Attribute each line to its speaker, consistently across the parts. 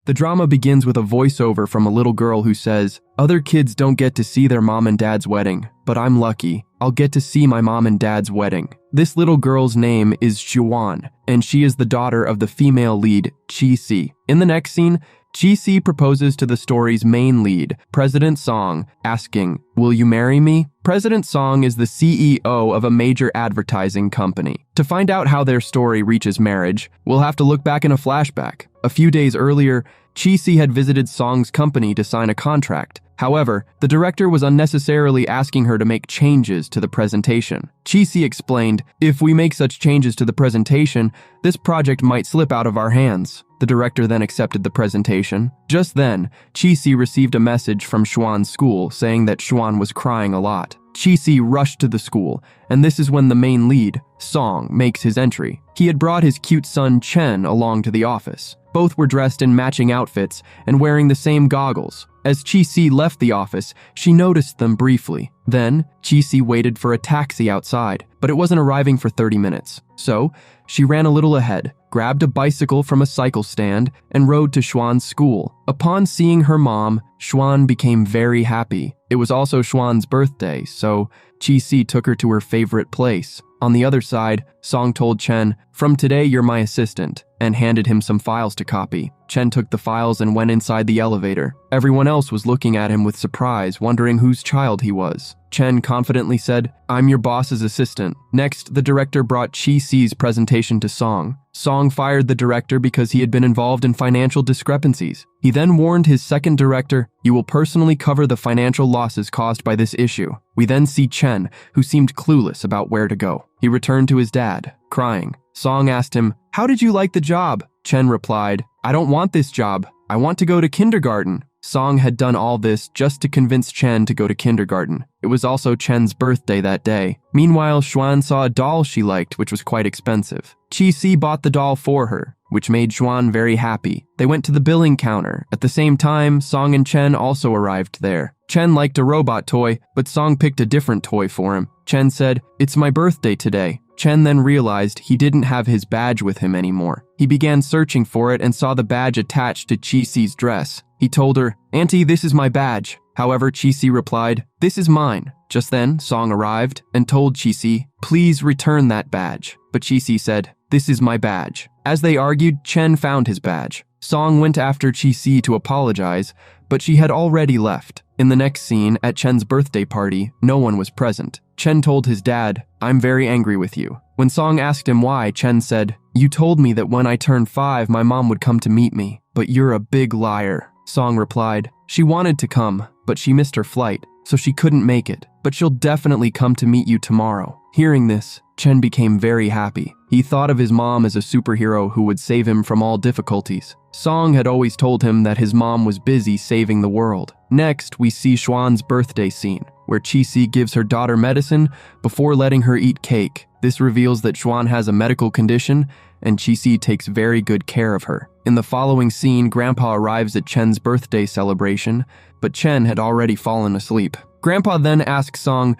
Speaker 1: The drama begins with a voiceover from a little girl who says, "Other kids don't get to see their mom and dad's wedding, but I'm lucky. I'll get to see my mom and dad's wedding." This little girl's name is Xuan, and she is the daughter of the female lead, Chi-si. In the next scene, Chi-si proposes to the story's main lead, President Song, asking, "Will you marry me?" President Song is the CEO of a major advertising company. To find out how their story reaches marriage, we'll have to look back in a flashback. A few days earlier, Chi-si had visited Song's company to sign a contract. However, the director was unnecessarily asking her to make changes to the presentation. Chi-si explained, "If we make such changes to the presentation, this project might slip out of our hands." The director then accepted the presentation. Just then, Chi-si received a message from Xuan's school saying that Xuan was crying a lot. Chi-si rushed to the school, and this is when the main lead, Song, makes his entry. He had brought his cute son Chen along to the office. Both were dressed in matching outfits and wearing the same goggles. As Chi-si left the office, she noticed them briefly. Then, Chi-si waited for a taxi outside, but it wasn't arriving for 30 minutes. So, she ran a little ahead, grabbed a bicycle from a cycle stand, and rode to Xuan's school. Upon seeing her mom, Xuan became very happy. It was also Xuan's birthday, so Chi-si took her to her favorite place. On the other side, Song told Chen, "From today, you're my assistant," and handed him some files to copy. Chen took the files and went inside the elevator. Everyone else was looking at him with surprise, wondering whose child he was. Chen confidently said, "I'm your boss's assistant." Next, the director brought Chi-si's presentation to Song. Song fired the director because he had been involved in financial discrepancies. He then warned his second director, "You will personally cover the financial losses caused by this issue." We then see Chen, who seemed clueless about where to go. He returned to his dad, crying. Song asked him, "How did you like the job?" Chen replied, "I don't want this job. I want to go to kindergarten." Song had done all this just to convince Chen to go to kindergarten. It was also Chen's birthday that day. Meanwhile, Xuan saw a doll she liked, which was quite expensive. Chi-si bought the doll for her, which made Xuan very happy. They went to the billing counter. At the same time, Song and Chen also arrived there. Chen liked a robot toy, but Song picked a different toy for him. Chen said, "It's my birthday today." Chen then realized he didn't have his badge with him anymore. He began searching for it and saw the badge attached to Chi-si's dress. He told her, "Auntie, this is my badge." However, Chi-si replied, "This is mine." Just then, Song arrived and told Chi-si, "Please return that badge." But Chi-si said, "This is my badge." As they argued, Chen found his badge. Song went after Chi-si to apologize, but she had already left. In the next scene, at Chen's birthday party, no one was present. Chen told his dad, "I'm very angry with you." When Song asked him why, Chen said, "You told me that when I turned 5, my mom would come to meet me, but you're a big liar." Song replied, "She wanted to come, but she missed her flight, so she couldn't make it, but she'll definitely come to meet you tomorrow." Hearing this, Chen became very happy. He thought of his mom as a superhero who would save him from all difficulties. Song had always told him that his mom was busy saving the world. Next, we see Xuan's birthday scene, where Chi-si gives her daughter medicine before letting her eat cake. This reveals that Xuan has a medical condition, and Chi-si takes very good care of her. In the following scene, Grandpa arrives at Chen's birthday celebration, but Chen had already fallen asleep. Grandpa then asks Song,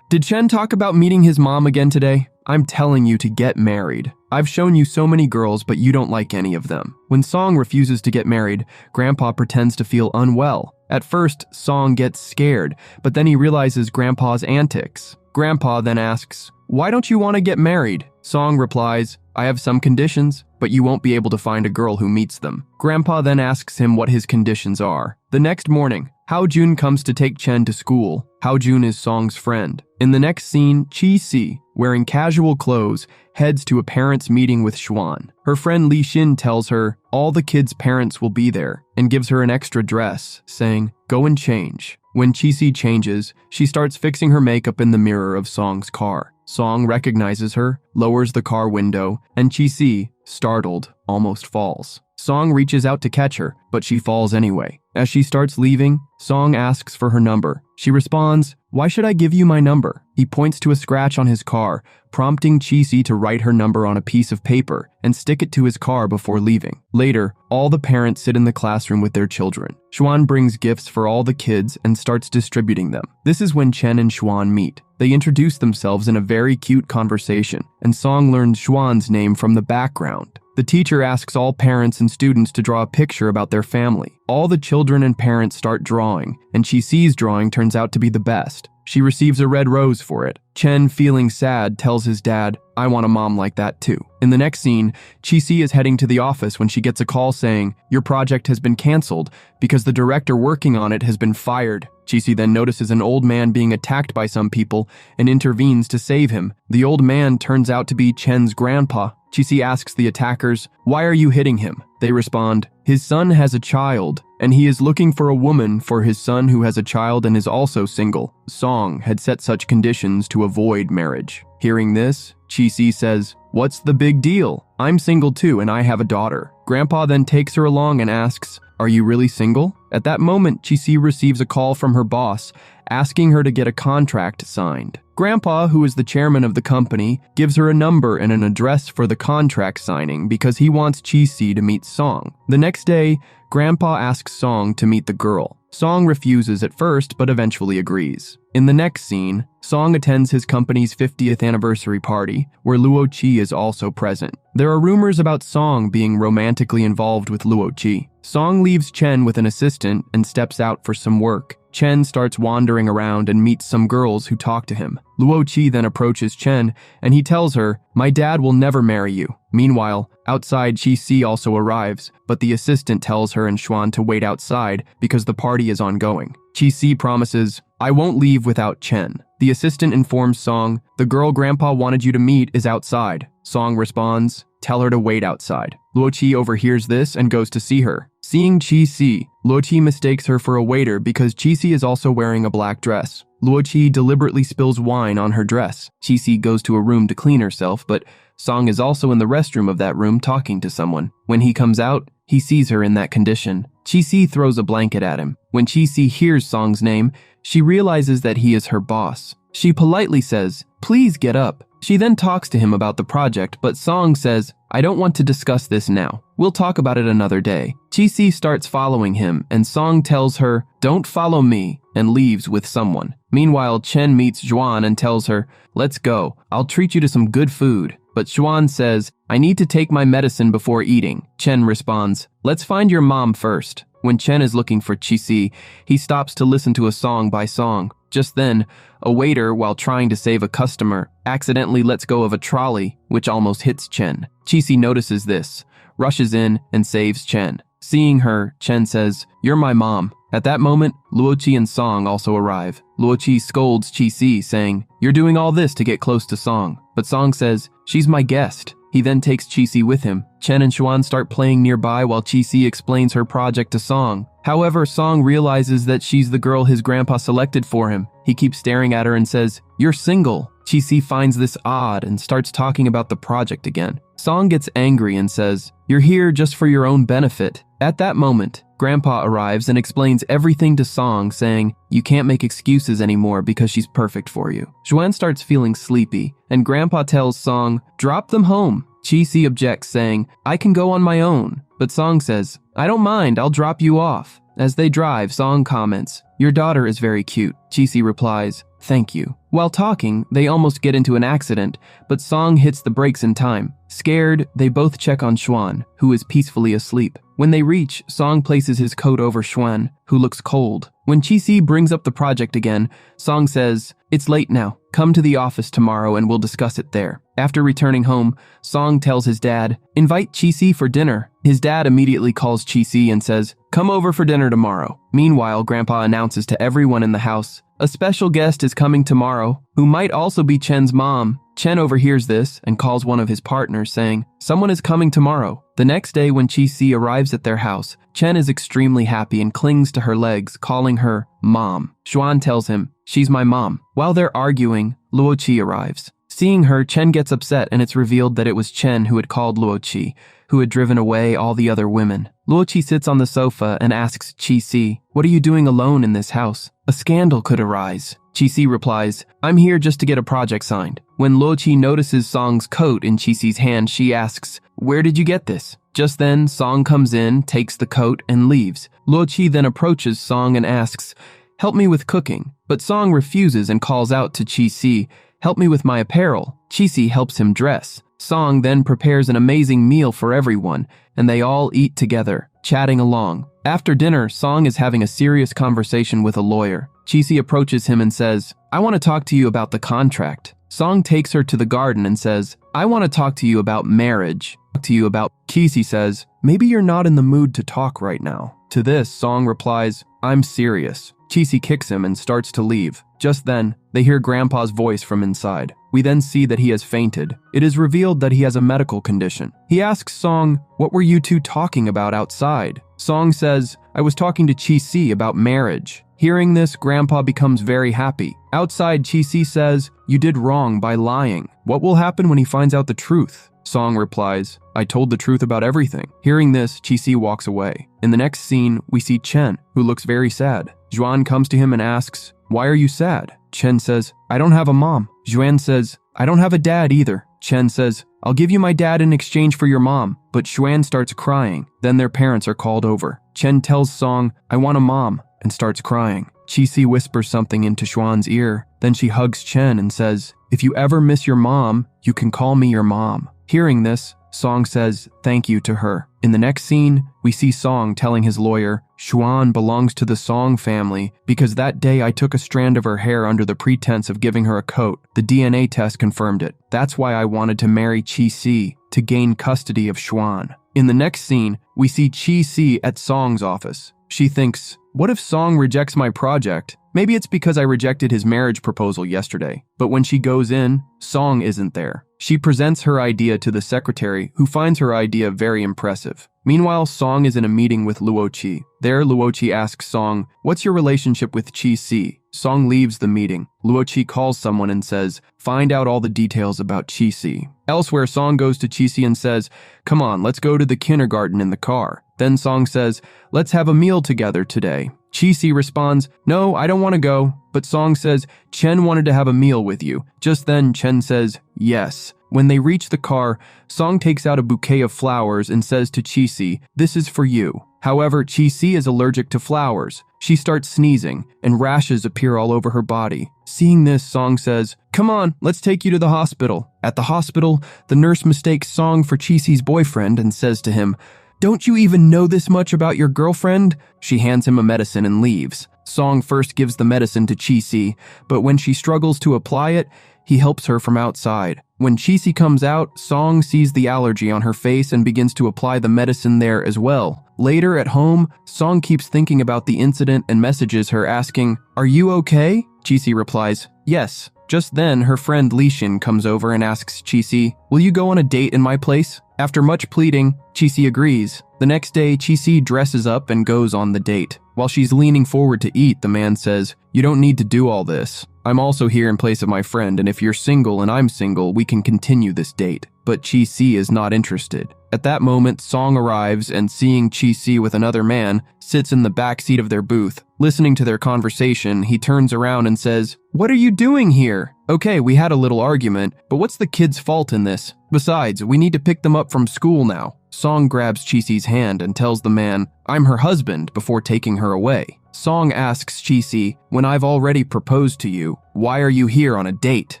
Speaker 1: "Did Chen talk about meeting his mom again today? I'm telling you to get married. I've shown you so many girls, but you don't like any of them." When Song refuses to get married, Grandpa pretends to feel unwell. At first, Song gets scared, but then he realizes Grandpa's antics. Grandpa then asks, "Why don't you want to get married?" Song replies, "I have some conditions, but you won't be able to find a girl who meets them." Grandpa then asks him what his conditions are. The next morning, Hao-jun comes to take Chen to school. Hao-jun is Song's friend. In the next scene, Chi-si, wearing casual clothes, heads to a parents' meeting with Xuan. Her friend Li Xin tells her all the kids' parents will be there and gives her an extra dress, saying, "Go and change." When Chi-si changes, she starts fixing her makeup in the mirror of Song's car. Song recognizes her, lowers the car window, and Chi-si, startled, almost falls. Song reaches out to catch her, but she falls anyway. As she starts leaving, Song asks for her number. She responds, "Why should I give you my number?" He points to a scratch on his car, prompting Chi-si to write her number on a piece of paper and stick it to his car before leaving. Later, all the parents sit in the classroom with their children. Xuan brings gifts for all the kids and starts distributing them. This is when Chen and Xuan meet. They introduce themselves in a very cute conversation, and Song learns Xuan's name from the background. The teacher asks all parents and students to draw a picture about their family. All the children and parents start drawing, and Chi-Si's drawing turns out to be the best. She receives a red rose for it. Chen, feeling sad, tells his dad, "I want a mom like that too." In the next scene, Chi-Si is heading to the office when she gets a call saying, "Your project has been canceled because the director working on it has been fired." Chi-Si then notices an old man being attacked by some people and intervenes to save him. The old man turns out to be Chen's grandpa. Chi-Si asks the attackers, "Why are you hitting him?" They respond, "His son has a child, and he is looking for a woman for his son who has a child and is also single." Song had set such conditions to avoid marriage. Hearing this, Chi-Si says, "What's the big deal? I'm single too and I have a daughter." Grandpa then takes her along and asks, "Are you really single?" At that moment, Chi-Si receives a call from her boss asking her to get a contract signed. Grandpa, who is the chairman of the company, gives her a number and an address for the contract signing because he wants Chi-Si to meet Song. The next day, Grandpa asks Song to meet the girl. Song refuses at first, but eventually agrees. In the next scene, Song attends his company's 50th anniversary party, where Luo Qi is also present. There are rumors about Song being romantically involved with Luo Qi. Song leaves Chen with an assistant and steps out for some work. Chen starts wandering around and meets some girls who talk to him. Luo Qi then approaches Chen and he tells her, "My dad will never marry you." Meanwhile, outside Chi-Si also arrives, but the assistant tells her and Xuan to wait outside because the party is ongoing. Chi-Si promises, "I won't leave without Chen." The assistant informs Song, "The girl Grandpa wanted you to meet is outside." Song responds, "Tell her to wait outside." Luo Qi overhears this and goes to see her. Seeing Chi-Si, Luo Qi mistakes her for a waiter because Chi-Si is also wearing a black dress. Luo Qi deliberately spills wine on her dress. Chi-Si goes to a room to clean herself, but Song is also in the restroom of that room talking to someone. When he comes out, he sees her in that condition. Chi-Si throws a blanket at him. When Chi-Si hears Song's name, she realizes that he is her boss. She politely says, "Please get up." She then talks to him about the project, but Song says, "I don't want to discuss this now. We'll talk about it another day." Chi-Si starts following him, and Song tells her, "Don't follow me," and leaves with someone. Meanwhile, Chen meets Xuan and tells her, "Let's go. I'll treat you to some good food." But Xuan says, "I need to take my medicine before eating." Chen responds, "Let's find your mom first." When Chen is looking for Chi-Si, he stops to listen to a song by Song. Just then, a waiter, while trying to save a customer, accidentally lets go of a trolley, which almost hits Chen. Chi-Si notices this, rushes in, and saves Chen. Seeing her, Chen says, "You're my mom." At that moment, Luo Qi and Song also arrive. Luo Qi scolds Chi-Si, saying, "You're doing all this to get close to Song." But Song says, "She's my guest." He then takes Chi-Si with him. Chen and Xuan start playing nearby while Chi-Si explains her project to Song. However, Song realizes that she's the girl his grandpa selected for him. He keeps staring at her and says, "You're single." Chi-Si finds this odd and starts talking about the project again. Song gets angry and says, "You're here just for your own benefit." At that moment, Grandpa arrives and explains everything to Song, saying, "You can't make excuses anymore because she's perfect for you." Xuan starts feeling sleepy, and Grandpa tells Song, "Drop them home." Chi-Si objects, saying, "I can go on my own." But Song says, "I don't mind, I'll drop you off." As they drive, Song comments, "Your daughter is very cute." Chi-Si replies, "Thank you." While talking, they almost get into an accident, but Song hits the brakes in time. Scared, they both check on Xuan, who is peacefully asleep. When they reach, Song places his coat over Xuan, who looks cold. When Chi-Si brings up the project again, Song says, "It's late now. Come to the office tomorrow and we'll discuss it there." After returning home, Song tells his dad, "Invite Chi-Si for dinner." His dad immediately calls Chi-Si and says, "Come over for dinner tomorrow." Meanwhile, Grandpa announces to everyone in the house, "A special guest is coming tomorrow, who might also be Chen's mom." Chen overhears this and calls one of his partners, saying, "Someone is coming tomorrow." The next day when Chi-Si arrives at their house, Chen is extremely happy and clings to her legs, calling her Mom. Xuan tells him, "She's my mom." While they're arguing, Luo Qi arrives. Seeing her, Chen gets upset and it's revealed that it was Chen who had called Luo Qi, who had driven away all the other women. Luo Qi sits on the sofa and asks Chi-Si, "What are you doing alone in this house? A scandal could arise." Chi-Si replies, "I'm here just to get a project signed." When Luo Qi notices Song's coat in Chi-Si's hand, she asks, "Where did you get this?" Just then, Song comes in, takes the coat, and leaves. Luo Qi then approaches Song and asks, "Help me with cooking." But Song refuses and calls out to Chi-Si, "Help me with my apparel." Chi-Si helps him dress. Song then prepares an amazing meal for everyone, and they all eat together, chatting along. After dinner, Song is having a serious conversation with a lawyer. Chi-si approaches him and says, "I want to talk to you about the contract." Song takes her to the garden and says, "I want to talk to you about marriage." Chi-si says, "Maybe you're not in the mood to talk right now." To this, Song replies, "I'm serious." Chi-si kicks him and starts to leave. Just then, they hear Grandpa's voice from inside. We then see that he has fainted. It is revealed that he has a medical condition. He asks Song, "What were you two talking about outside?" Song says, "I was talking to Chi-si about marriage." Hearing this, Grandpa becomes very happy. Outside, Chi-si says, "You did wrong by lying. What will happen when he finds out the truth?" Song replies, "I told the truth about everything." Hearing this, Chi-si walks away. In the next scene, we see Chen, who looks very sad. Juan comes to him and asks, "Why are you sad?" Chen says, "I don't have a mom." Juan says, "I don't have a dad either." Chen says, "I'll give you my dad in exchange for your mom." But Juan starts crying. Then their parents are called over. Chen tells Song, "I want a mom," and starts crying. Chi-si whispers something into Xuan's ear. Then she hugs Chen and says, "If you ever miss your mom, you can call me your mom." Hearing this, Song says thank you to her. In the next scene, we see Song telling his lawyer, "Xuan belongs to the Song family because that day I took a strand of her hair under the pretense of giving her a coat. The DNA test confirmed it. That's why I wanted to marry Chi-si, to gain custody of Xuan." In the next scene, we see Chi-si at Song's office. She thinks, "What if Song rejects my project? Maybe it's because I rejected his marriage proposal yesterday." But when she goes in, Song isn't there. She presents her idea to the secretary, who finds her idea very impressive. Meanwhile, Song is in a meeting with Luoqi. There, Luoqi asks Song, "What's your relationship with Chi-si?" Song leaves the meeting. Luoqi calls someone and says, "Find out all the details about Chi-si." Elsewhere, Song goes to Chi-si and says, "Come on, let's go to the kindergarten in the car." Then Song says, "Let's have a meal together today." Chi-si responds, "No, I don't want to go." But Song says, "Chen wanted to have a meal with you." Just then, Chen says, "Yes." When they reach the car, Song takes out a bouquet of flowers and says to Chi-si, "This is for you." However, Chi-si is allergic to flowers. She starts sneezing, and rashes appear all over her body. Seeing this, Song says, "Come on, let's take you to the hospital." At the hospital, the nurse mistakes Song for Chi-si's boyfriend and says to him, "Don't you even know this much about your girlfriend?" She hands him a medicine and leaves. Song first gives the medicine to Chi-si, but when she struggles to apply it, he helps her from outside. When Chi-si comes out, Song sees the allergy on her face and begins to apply the medicine there as well. Later at home, Song keeps thinking about the incident and messages her asking, "Are you okay?" Chi-si replies, "Yes." Just then, her friend Lishin comes over and asks Chi-si, "Will you go on a date in my place?" After much pleading, Chi-si agrees. The next day, Chi-si dresses up and goes on the date. While she's leaning forward to eat, the man says, "You don't need to do all this. I'm also here in place of my friend, and if you're single and I'm single, we can continue this date." But Chi-si is not interested. At that moment, Song arrives and seeing Chi-si with another man, sits in the back seat of their booth. Listening to their conversation, he turns around and says, "What are you doing here? Okay, we had a little argument, but what's the kid's fault in this? Besides, we need to pick them up from school now." Song grabs Chi-si's hand and tells the man, "I'm her husband," before taking her away. Song asks Chi-si, "When I've already proposed to you, why are you here on a date?"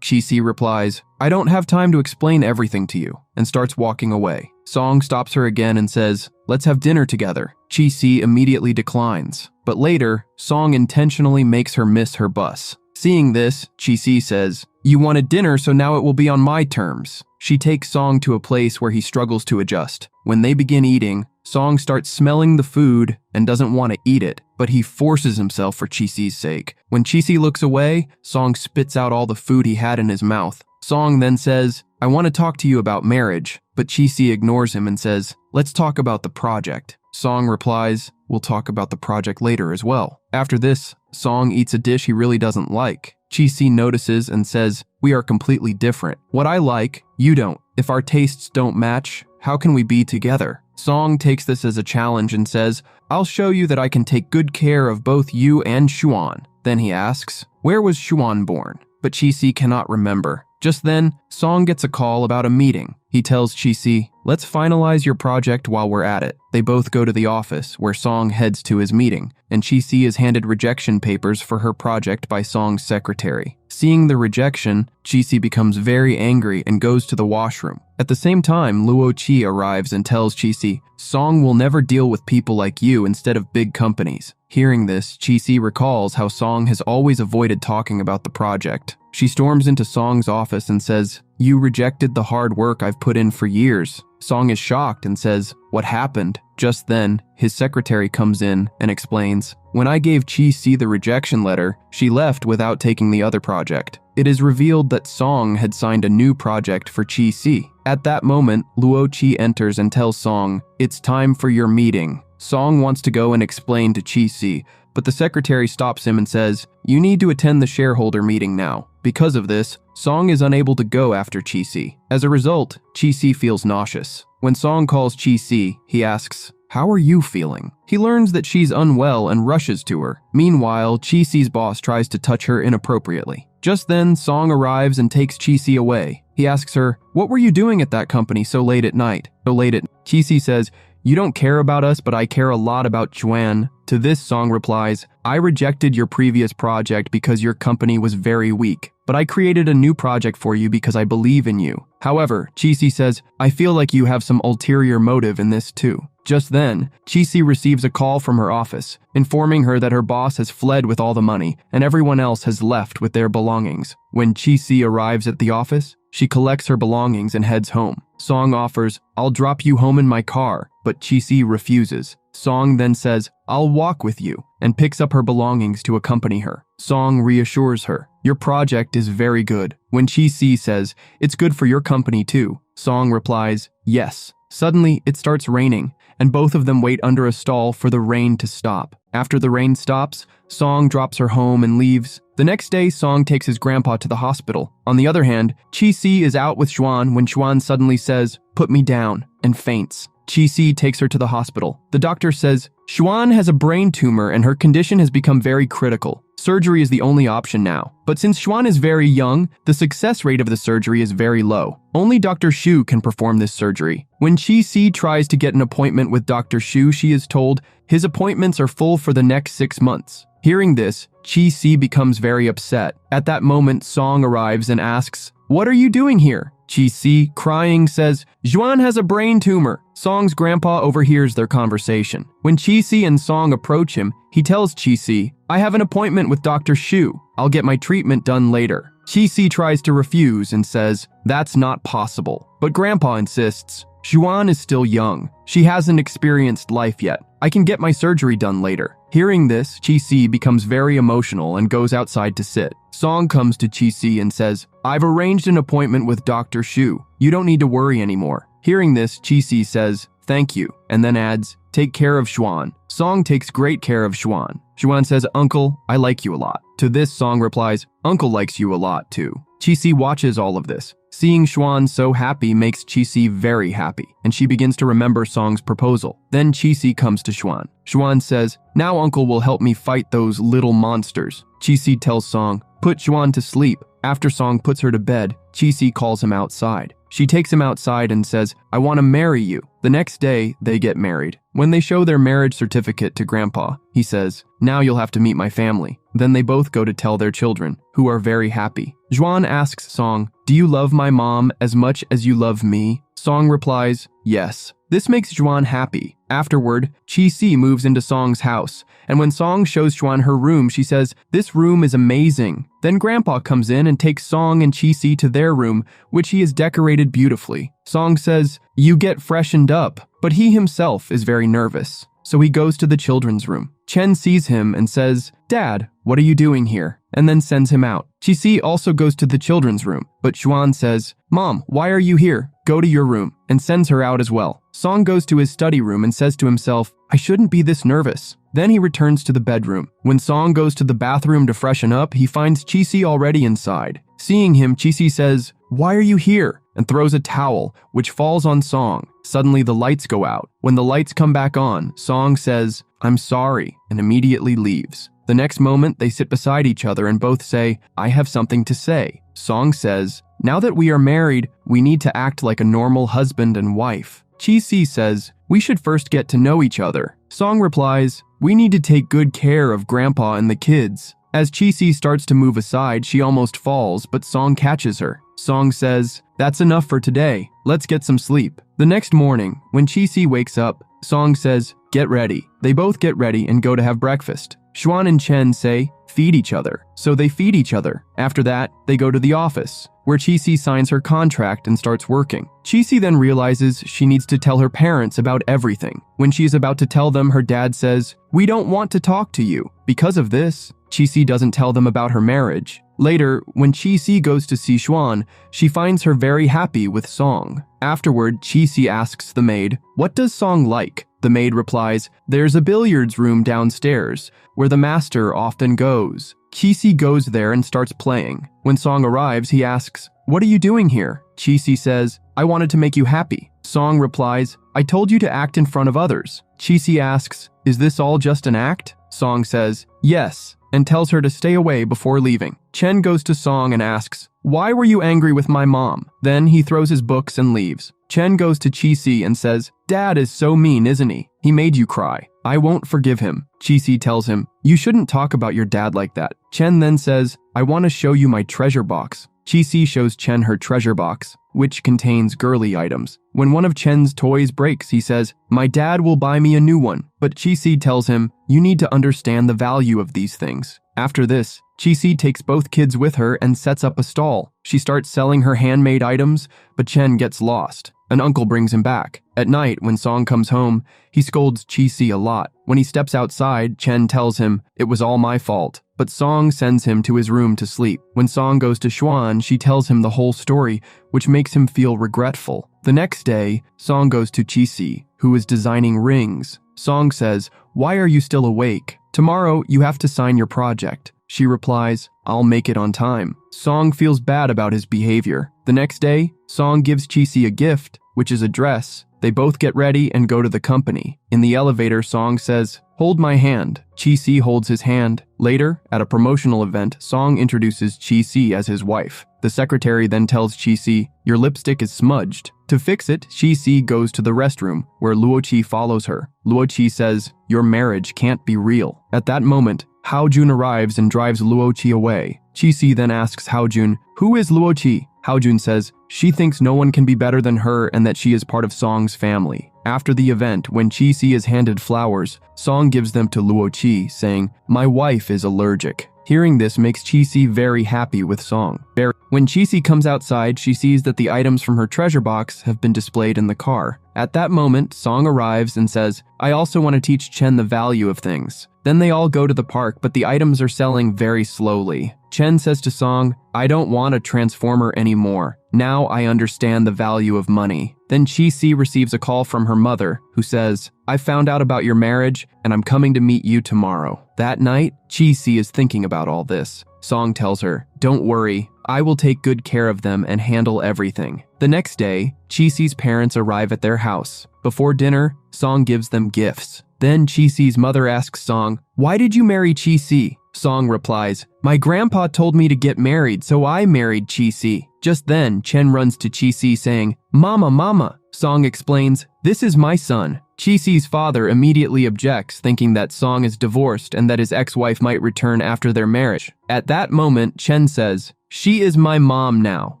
Speaker 1: Chi-si replies, "I don't have time to explain everything to you," and starts walking away. Song stops her again and says, "Let's have dinner together." Chi-si immediately declines, but later, Song intentionally makes her miss her bus. Seeing this, Chi-si says, "You wanted dinner, so now it will be on my terms." She takes Song to a place where he struggles to adjust. When they begin eating, Song starts smelling the food and doesn't want to eat it, but he forces himself for Chi-si's sake. When Chi-si looks away, Song spits out all the food he had in his mouth. Song then says, "I want to talk to you about marriage," but Chi-si ignores him and says, "Let's talk about the project." Song replies, "We'll talk about the project later as well." After this, Song eats a dish he really doesn't like. Chi-si notices and says, "We are completely different. What I like, you don't. If our tastes don't match, how can we be together?" Song takes this as a challenge and says, "I'll show you that I can take good care of both you and Xuan." Then he asks, "Where was Xuan born?" But Chi-si cannot remember. Just then, Song gets a call about a meeting. He tells Chi-si, let's finalize your project while we're at it. They both go to the office, where Song heads to his meeting, and Chi-si is handed rejection papers for her project by Song's secretary. Seeing the rejection, Chi-si becomes very angry and goes to the washroom. At the same time, Luo Chi arrives and tells Chi-si, Song will never deal with people like you instead of big companies. Hearing this, Chi-si recalls how Song has always avoided talking about the project. She storms into Song's office and says, you rejected the hard work I've put in for years. Song is shocked and says, what happened? Just then, his secretary comes in and explains, when I gave Chi-si the rejection letter, she left without taking the other project. It is revealed that Song had signed a new project for Chi-si. At that moment, Luo Chi enters and tells Song, it's time for your meeting. Song wants to go and explain to Chi-si, but the secretary stops him and says, you need to attend the shareholder meeting now. Because of this, Song is unable to go after Chi-si. As a result, Chi-si feels nauseous. When Song calls Chi-si, he asks, how are you feeling? He learns that she's unwell and rushes to her. Meanwhile, Chi-si's boss tries to touch her inappropriately. Just then, Song arrives and takes Chi-si away. He asks her, what were you doing at that company so late at night? Chi-si says, you don't care about us, but I care a lot about Juan. To this, Song replies, I rejected your previous project because your company was very weak, but I created a new project for you because I believe in you. However, Chi-si says, I feel like you have some ulterior motive in this too. Just then, Chi-si receives a call from her office, informing her that her boss has fled with all the money and everyone else has left with their belongings. When Chi-si arrives at the office, she collects her belongings and heads home. Song offers, I'll drop you home in my car, but Chi-si refuses. Song then says, I'll walk with you, and picks up her belongings to accompany her. Song reassures her, your project is very good. When Chi-si says, it's good for your company too, Song replies, yes. Suddenly, it starts raining, and both of them wait under a stall for the rain to stop. After the rain stops, Song drops her home and leaves. The next day, Song takes his grandpa to the hospital. On the other hand, Chi-si is out with Xuan when Xuan suddenly says, put me down, and faints. Chi-si takes her to the hospital. The doctor says, Xuan has a brain tumor and her condition has become very critical. Surgery is the only option now. But since Xuan is very young, the success rate of the surgery is very low. Only Dr. Xu can perform this surgery. When Chi-si tries to get an appointment with Dr. Xu, she is told his appointments are full for the next 6 months. Hearing this, Chi-si becomes very upset. At that moment, Song arrives and asks, what are you doing here? Chi-si, crying, says, Xuan has a brain tumor. Song's grandpa overhears their conversation. When Chi-si and Song approach him, he tells Chi-si, I have an appointment with Dr. Xu. I'll get my treatment done later. Chi-si tries to refuse and says, that's not possible. But grandpa insists, Xuan is still young. She hasn't experienced life yet. I can get my surgery done later. Hearing this, Chi-si becomes very emotional and goes outside to sit. Song comes to Chi-si and says, I've arranged an appointment with Dr. Xu. You don't need to worry anymore. Hearing this, Chi-si says, thank you, and then adds, take care of Xuan. Song takes great care of Xuan. Xuan says, Uncle, I like you a lot. To this, Song replies, Uncle likes you a lot too. Chi-si watches all of this. Seeing Xuan so happy makes Chi-si very happy, and she begins to remember Song's proposal. Then Chi-si comes to Xuan. Xuan says, now Uncle will help me fight those little monsters. Chi-si tells Song, put Xuan to sleep. After Song puts her to bed, Chi-si calls him outside. She takes him outside and says, I want to marry you. The next day, they get married. When they show their marriage certificate to Grandpa, he says, now you'll have to meet my family. Then they both go to tell their children, who are very happy. Xuan asks Song, do you love my mom as much as you love me? Song replies, yes. This makes Xuan happy. Afterward, Chi-si moves into Song's house, and when Song shows Xuan her room, she says, this room is amazing. Then Grandpa comes in and takes Song and Chi-si to their room, which he has decorated beautifully. Song says, you get freshened up, but he himself is very nervous. So he goes to the children's room. Chen sees him and says, Dad, what are you doing here? And then sends him out. Chi-si also goes to the children's room, but Xuan says, Mom, why are you here? Go to your room, and sends her out as well. Song goes to his study room and says to himself, I shouldn't be this nervous. Then he returns to the bedroom. When Song goes to the bathroom to freshen up, he finds Chi-si already inside. Seeing him, Chi-si says, why are you here? And throws a towel, which falls on Song. Suddenly the lights go out. When the lights come back on, Song says, I'm sorry, and immediately leaves. The next moment, they sit beside each other and both say, I have something to say. Song says, Now that we are married, we need to act like a normal husband and wife. Chi-si says, we should first get to know each other. Song replies, we need to take good care of Grandpa and the kids. As Chi-si starts to move aside, she almost falls, but Song catches her. Song says, that's enough for today. Let's get some sleep. The next morning, when Chi-si wakes up, Song says, get ready. They both get ready and go to have breakfast. Xuan and Chen say, feed each other. So they feed each other. After that, they go to the office, where Chi-si signs her contract and starts working. Chi-si then realizes she needs to tell her parents about everything. When she is about to tell them, her dad says, we don't want to talk to you. Because of this, Chi-si doesn't tell them about her marriage. Later, when Chi-si goes to see Xuan, she finds her very happy with Song. Afterward, Chi-si asks the maid, what does Song like? The maid replies, there's a billiards room downstairs, where the master often goes. Chi-si goes there and starts playing. When Song arrives, he asks, what are you doing here? Chi-si says, I wanted to make you happy. Song replies, I told you to act in front of others. Chi-si asks, is this all just an act? Song says, yes, and tells her to stay away before leaving. Chen goes to Song and asks, why were you angry with my mom? Then he throws his books and leaves. Chen goes to Chi-si and says, Dad is so mean, isn't he? He made you cry. I won't forgive him. Chi-si tells him, you shouldn't talk about your dad like that. Chen then says, I want to show you my treasure box. Chi-si shows Chen her treasure box, which contains girly items. When one of Chen's toys breaks, he says, my dad will buy me a new one. But Chi-si tells him, you need to understand the value of these things. After this, Chi-si takes both kids with her and sets up a stall. She starts selling her handmade items, but Chen gets lost. An uncle brings him back. At night, when Song comes home, he scolds Chi-si a lot. When he steps outside, Chen tells him, it was all my fault. But Song sends him to his room to sleep. When Song goes to Xuan, she tells him the whole story, which makes him feel regretful. The next day, Song goes to Chi-si, who is designing rings. Song says, why are you still awake? Tomorrow, you have to sign your project. She replies, I'll make it on time. Song feels bad about his behavior. The next day, Song gives Chi-si a gift, which is a dress. They both get ready and go to the company. In the elevator, Song says, hold my hand. Chi-si holds his hand. Later, at a promotional event, Song introduces Chi-si as his wife. The secretary then tells Chi-si, your lipstick is smudged. To fix it, Chi-si goes to the restroom, where Luo-chi follows her. Luo-chi says, your marriage can't be real. At that moment, Hao-jun arrives and drives Luo-chi away. Chi-si then asks Hao-jun, who is Luo-chi? Hao-jun says, she thinks no one can be better than her and that she is part of Song's family. After the event, when Chi-si is handed flowers, Song gives them to Luo-chi, saying, my wife is allergic. Hearing this makes Chi-si very happy with Song. When Chi-si comes outside, she sees that the items from her treasure box have been displayed in the car. At that moment, Song arrives and says, I also want to teach Chen the value of things. Then they all go to the park, but the items are selling very slowly. Chen says to Song, I don't want a transformer anymore. Now I understand the value of money. Then Chi-si receives a call from her mother, who says, I found out about your marriage, and I'm coming to meet you tomorrow. That night, Chi-si is thinking about all this. Song tells her, don't worry, I will take good care of them and handle everything. The next day, Chi-si's parents arrive at their house. Before dinner, Song gives them gifts. Then Chi-si's mother asks Song, why did you marry Chi-si? Song replies, my grandpa told me to get married, so I married Chi-si. Just then, Chen runs to Chi-si saying, Mama, Mama. Song explains, this is my son. Chi-si's father immediately objects, thinking that Song is divorced and that his ex-wife might return after their marriage. At that moment, Chen says, she is my mom now,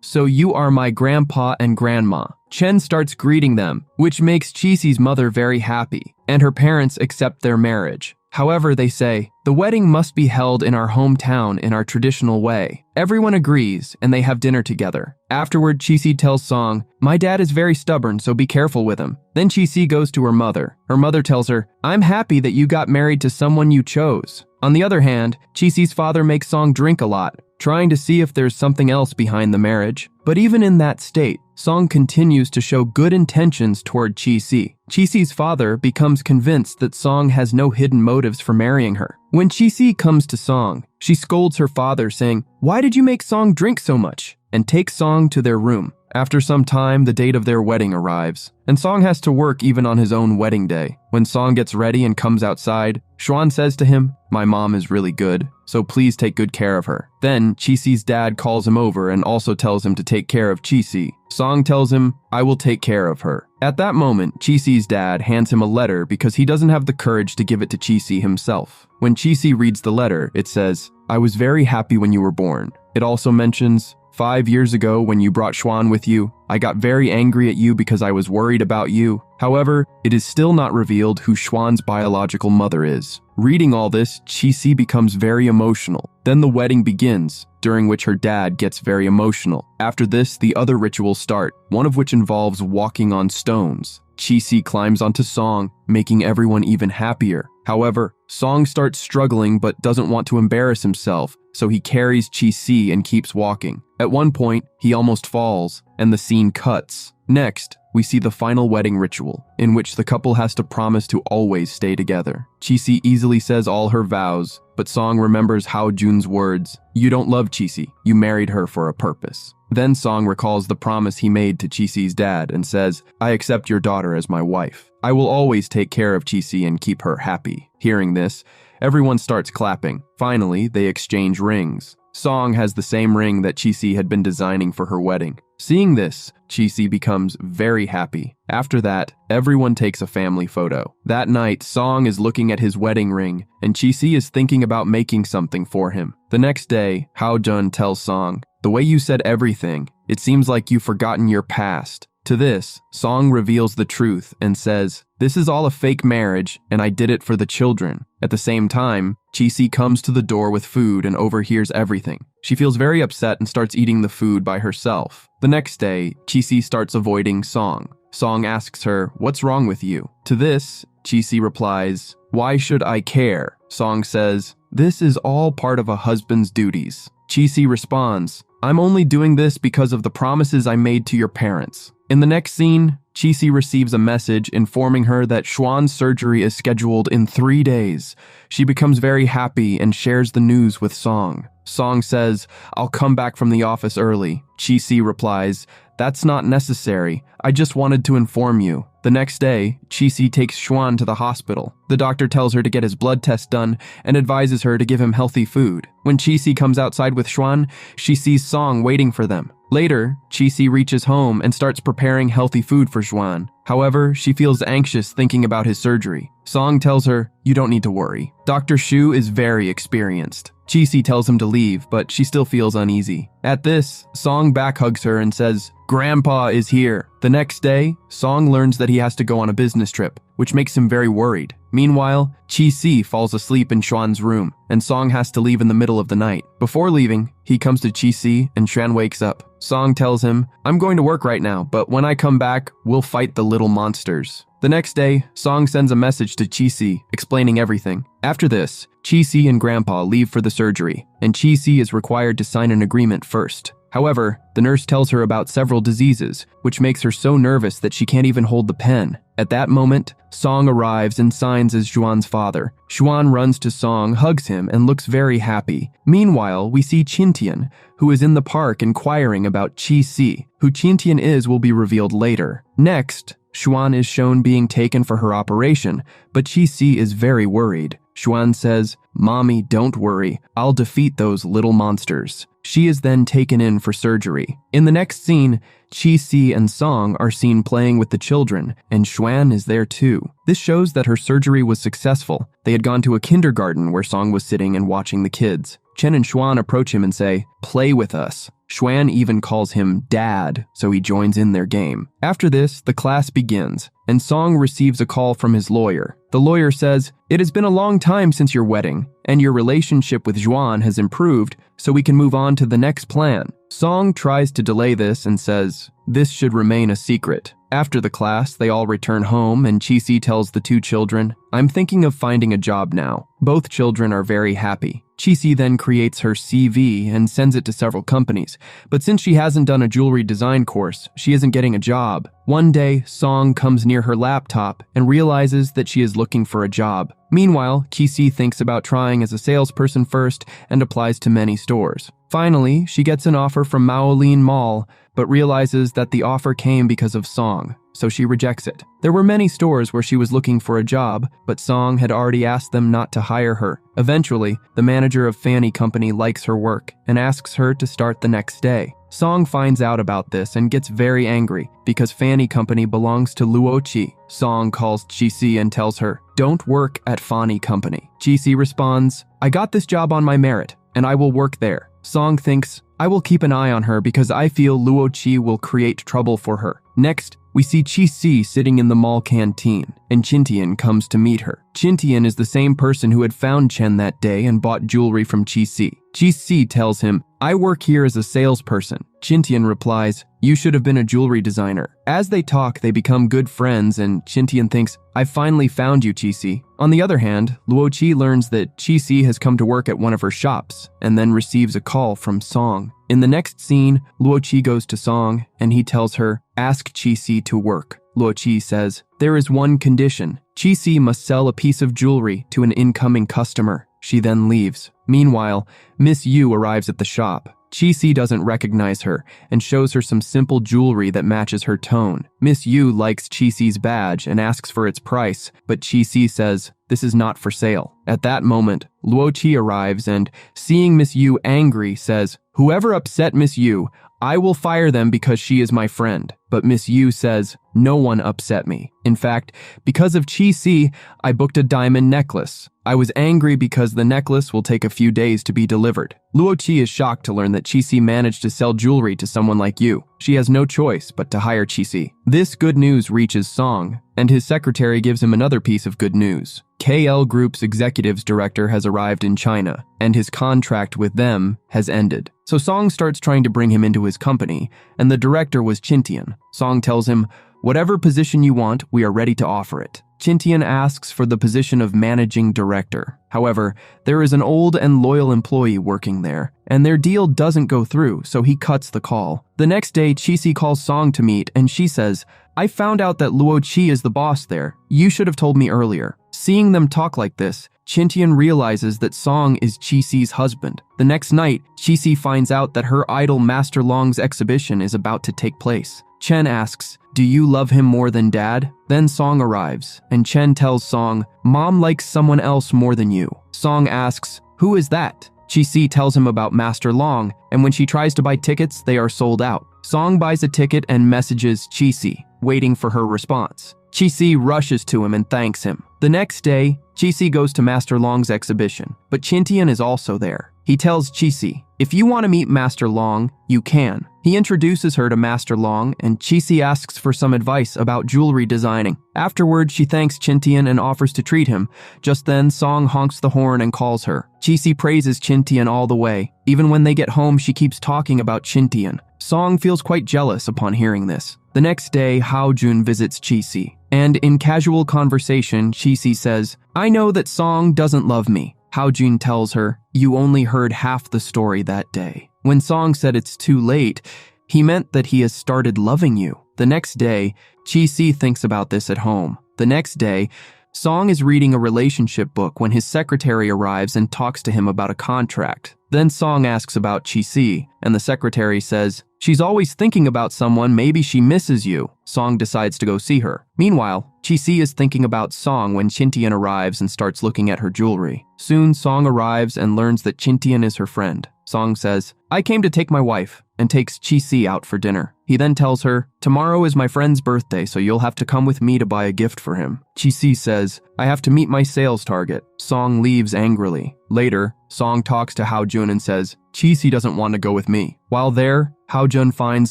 Speaker 1: so you are my grandpa and grandma. Chen starts greeting them, which makes Chi-si's mother very happy, and her parents accept their marriage. However, they say, the wedding must be held in our hometown in our traditional way. Everyone agrees, and they have dinner together. Afterward, Chi-si tells Song, my dad is very stubborn, so be careful with him. Then Chi-si goes to her mother. Her mother tells her, I'm happy that you got married to someone you chose. On the other hand, Chi-si's father makes Song drink a lot, trying to see if there's something else behind the marriage. But even in that state, Song continues to show good intentions toward Chi-si. Chi-si's father becomes convinced that Song has no hidden motives for marrying her. When Chi-si comes to Song, she scolds her father saying, why did you make Song drink so much? And takes Song to their room. After some time, the date of their wedding arrives, and Song has to work even on his own wedding day. When Song gets ready and comes outside, Xuan says to him, "My mom is really good, so please take good care of her." Then, Qixi's dad calls him over and also tells him to take care of Qixi. Song tells him, "I will take care of her." At that moment, Qixi's dad hands him a letter because he doesn't have the courage to give it to Qixi himself. When Qixi reads the letter, it says, "I was very happy when you were born." It also mentions, 5 years ago when you brought Xuan with you, I got very angry at you because I was worried about you. However, it is still not revealed who Xuan's biological mother is. Reading all this, Qixi becomes very emotional. Then the wedding begins, during which her dad gets very emotional. After this, the other rituals start, one of which involves walking on stones. Qixi climbs onto Song, making everyone even happier. However, Song starts struggling but doesn't want to embarrass himself, so he carries Qixi and keeps walking. At one point, he almost falls, and the scene cuts. Next, we see the final wedding ritual, in which the couple has to promise to always stay together. Qixi easily says all her vows, but Song remembers Hao Jun's words, "You don't love Qixi, you married her for a purpose." Then Song recalls the promise he made to Qixi's dad and says, "I accept your daughter as my wife. I will always take care of Qixi and keep her happy." Hearing this, everyone starts clapping. Finally, they exchange rings. Song has the same ring that Qixi had been designing for her wedding. Seeing this, Qixi becomes very happy. After that, everyone takes a family photo. That night, Song is looking at his wedding ring, and Qixi is thinking about making something for him. The next day, Hao Jun tells Song, "The way you said everything, it seems like you've forgotten your past." To this, Song reveals the truth and says, "This is all a fake marriage, and I did it for the children." At the same time, Qixi comes to the door with food and overhears everything. She feels very upset and starts eating the food by herself. The next day, Qixi starts avoiding Song. Song asks her, "What's wrong with you?" To this, Qixi replies, "Why should I care?" Song says, "This is all part of a husband's duties." Qixi responds, "I'm only doing this because of the promises I made to your parents." In the next scene, Qixi receives a message informing her that Xuan's surgery is scheduled in 3 days. She becomes very happy and shares the news with Song. Song says, "I'll come back from the office early." Qixi replies, "That's not necessary. I just wanted to inform you." The next day, Qixi takes Xuan to the hospital. The doctor tells her to get his blood test done and advises her to give him healthy food. When Qixi comes outside with Xuan, she sees Song waiting for them. Later, Qixi reaches home and starts preparing healthy food for Xuan. However, she feels anxious thinking about his surgery. Song tells her, "You don't need to worry. Dr. Shu is very experienced." Qixi tells him to leave, but she still feels uneasy. At this, Song backhugs her and says, "Grandpa is here." The next day, Song learns that he has to go on a business trip, which makes him very worried. Meanwhile, Qixi falls asleep in Xuan's room, and Song has to leave in the middle of the night. Before leaving, he comes to Qixi, and Xuan wakes up. Song tells him, "I'm going to work right now, but when I come back, we'll fight the little monsters." The next day, Song sends a message to Qixi explaining everything. After this, Qixi and Grandpa leave for the surgery, and Qixi is required to sign an agreement first. However, the nurse tells her about several diseases, which makes her so nervous that she can't even hold the pen. At that moment, Song arrives and signs as Xuan's father. Xuan runs to Song, hugs him, and looks very happy. Meanwhile, we see Qintian, who is in the park inquiring about Qixi. Who Qintian is will be revealed later. Next, Xuan is shown being taken for her operation, but Qixi is very worried. Xuan says, "Mommy, don't worry. I'll defeat those little monsters." She is then taken in for surgery. In the next scene, Qixi and Song are seen playing with the children, and Xuan is there too. This shows that her surgery was successful. They had gone to a kindergarten where Song was sitting and watching the kids. Chen and Xuan approach him and say, "Play with us." Xuan even calls him Dad, so he joins in their game. After this, the class begins, and Song receives a call from his lawyer. The lawyer says, "It has been a long time since your wedding, and your relationship with Xuan has improved, so we can move on to the next plan." Song tries to delay this and says, "This should remain a secret." After the class, they all return home, and Qixi tells the two children, "I'm thinking of finding a job now." Both children are very happy. Qixi then creates her CV and sends it to several companies, but since she hasn't done a jewelry design course, she isn't getting a job. One day, Song comes near her laptop and realizes that she is looking for a job. Meanwhile, Qixi thinks about trying as a salesperson first and applies to many stores. Finally, she gets an offer from Maolin Mall, but realizes that the offer came because of Song, so she rejects it. There were many stores where she was looking for a job, but Song had already asked them not to hire her. Eventually, the manager of Fanny Company likes her work and asks her to start the next day. Song finds out about this and gets very angry because Fanny Company belongs to Luoqi. Song calls Qixi and tells her, "Don't work at Fanny Company." Qixi responds, "I got this job on my merit, and I will work there." Song thinks, "I will keep an eye on her because I feel Luoqi will create trouble for her." Next, we see Qixi sitting in the mall canteen, and Qintian comes to meet her. Qintian is the same person who had found Chen that day and bought jewelry from Qixi. Qixi tells him, "I work here as a salesperson." Qintian replies, "You should have been a jewelry designer." As they talk, they become good friends, and Qintian thinks, "I've finally found you, Qixi." On the other hand, Luoqi learns that Qixi has come to work at one of her shops, and then receives a call from Song. In the next scene, Luoqi goes to Song, and he tells her, "Ask Qixi to work." Luoqi says, "There is one condition. Qixi must sell a piece of jewelry to an incoming customer." She then leaves. Meanwhile, Miss Yu arrives at the shop. Qixi doesn't recognize her and shows her some simple jewelry that matches her tone. Miss Yu likes Qixi's badge and asks for its price, but Qixi says, "This is not for sale." At that moment, Luoqi arrives and, seeing Miss Yu angry, says, "Whoever upset Miss Yu, I will fire them because she is my friend." But Miss Yu says, "No one upset me. In fact, because of Qixi, I booked a diamond necklace. I was angry because the necklace will take a few days to be delivered." Luoqi is shocked to learn that Qixi managed to sell jewelry to someone like you. She has no choice but to hire Qixi. This good news reaches Song, and his secretary gives him another piece of good news. KL Group's executives director has arrived in China, and his contract with them has ended. So Song starts trying to bring him into his company, and the director was Qintian. Song tells him, "Whatever position you want, we are ready to offer it." Qintian asks for the position of managing director. However, there is an old and loyal employee working there, and their deal doesn't go through, so he cuts the call. The next day, Qixi calls Song to meet, and she says, "I found out that Luoqi is the boss there. You should have told me earlier." Seeing them talk like this, Qintian realizes that Song is Qixi's husband. The next night, Qixi finds out that her idol Master Long's exhibition is about to take place. Chen asks, "Do you love him more than Dad?" Then Song arrives, and Chen tells Song, "Mom likes someone else more than you." Song asks, "Who is that?" Qixi tells him about Master Long, and when she tries to buy tickets, they are sold out. Song buys a ticket and messages Qixi, waiting for her response. Qixi rushes to him and thanks him. The next day, Qixi goes to Master Long's exhibition, but Qintian is also there. He tells Qixi, "If you want to meet Master Long, you can." He introduces her to Master Long, and Qixi asks for some advice about jewelry designing. Afterwards, she thanks Qintian and offers to treat him. Just then, Song honks the horn and calls her. Qixi praises Qintian all the way. Even when they get home, she keeps talking about Qintian. Song feels quite jealous upon hearing this. The next day, Hao Jun visits Qixi, and in casual conversation, Qixi says, "I know that Song doesn't love me." Hao Jun tells her, "You only heard half the story that day." When Song said it's too late, he meant that he has started loving you. The next day, Qixi thinks about this at home. The next day, Song is reading a relationship book when his secretary arrives and talks to him about a contract. Then Song asks about Qixi, and the secretary says, "She's always thinking about someone, maybe she misses you." Song decides to go see her. Meanwhile, Qixi is thinking about Song when Qintian arrives and starts looking at her jewelry. Soon, Song arrives and learns that Qintian is her friend. Song says, "I came to take my wife," and takes Qixi out for dinner. He then tells her, "Tomorrow is my friend's birthday, so you'll have to come with me to buy a gift for him." Qixi says, "I have to meet my sales target." Song leaves angrily. Later, Song talks to Hao Jun and says, "Qixi doesn't want to go with me." While there, Hao Jun finds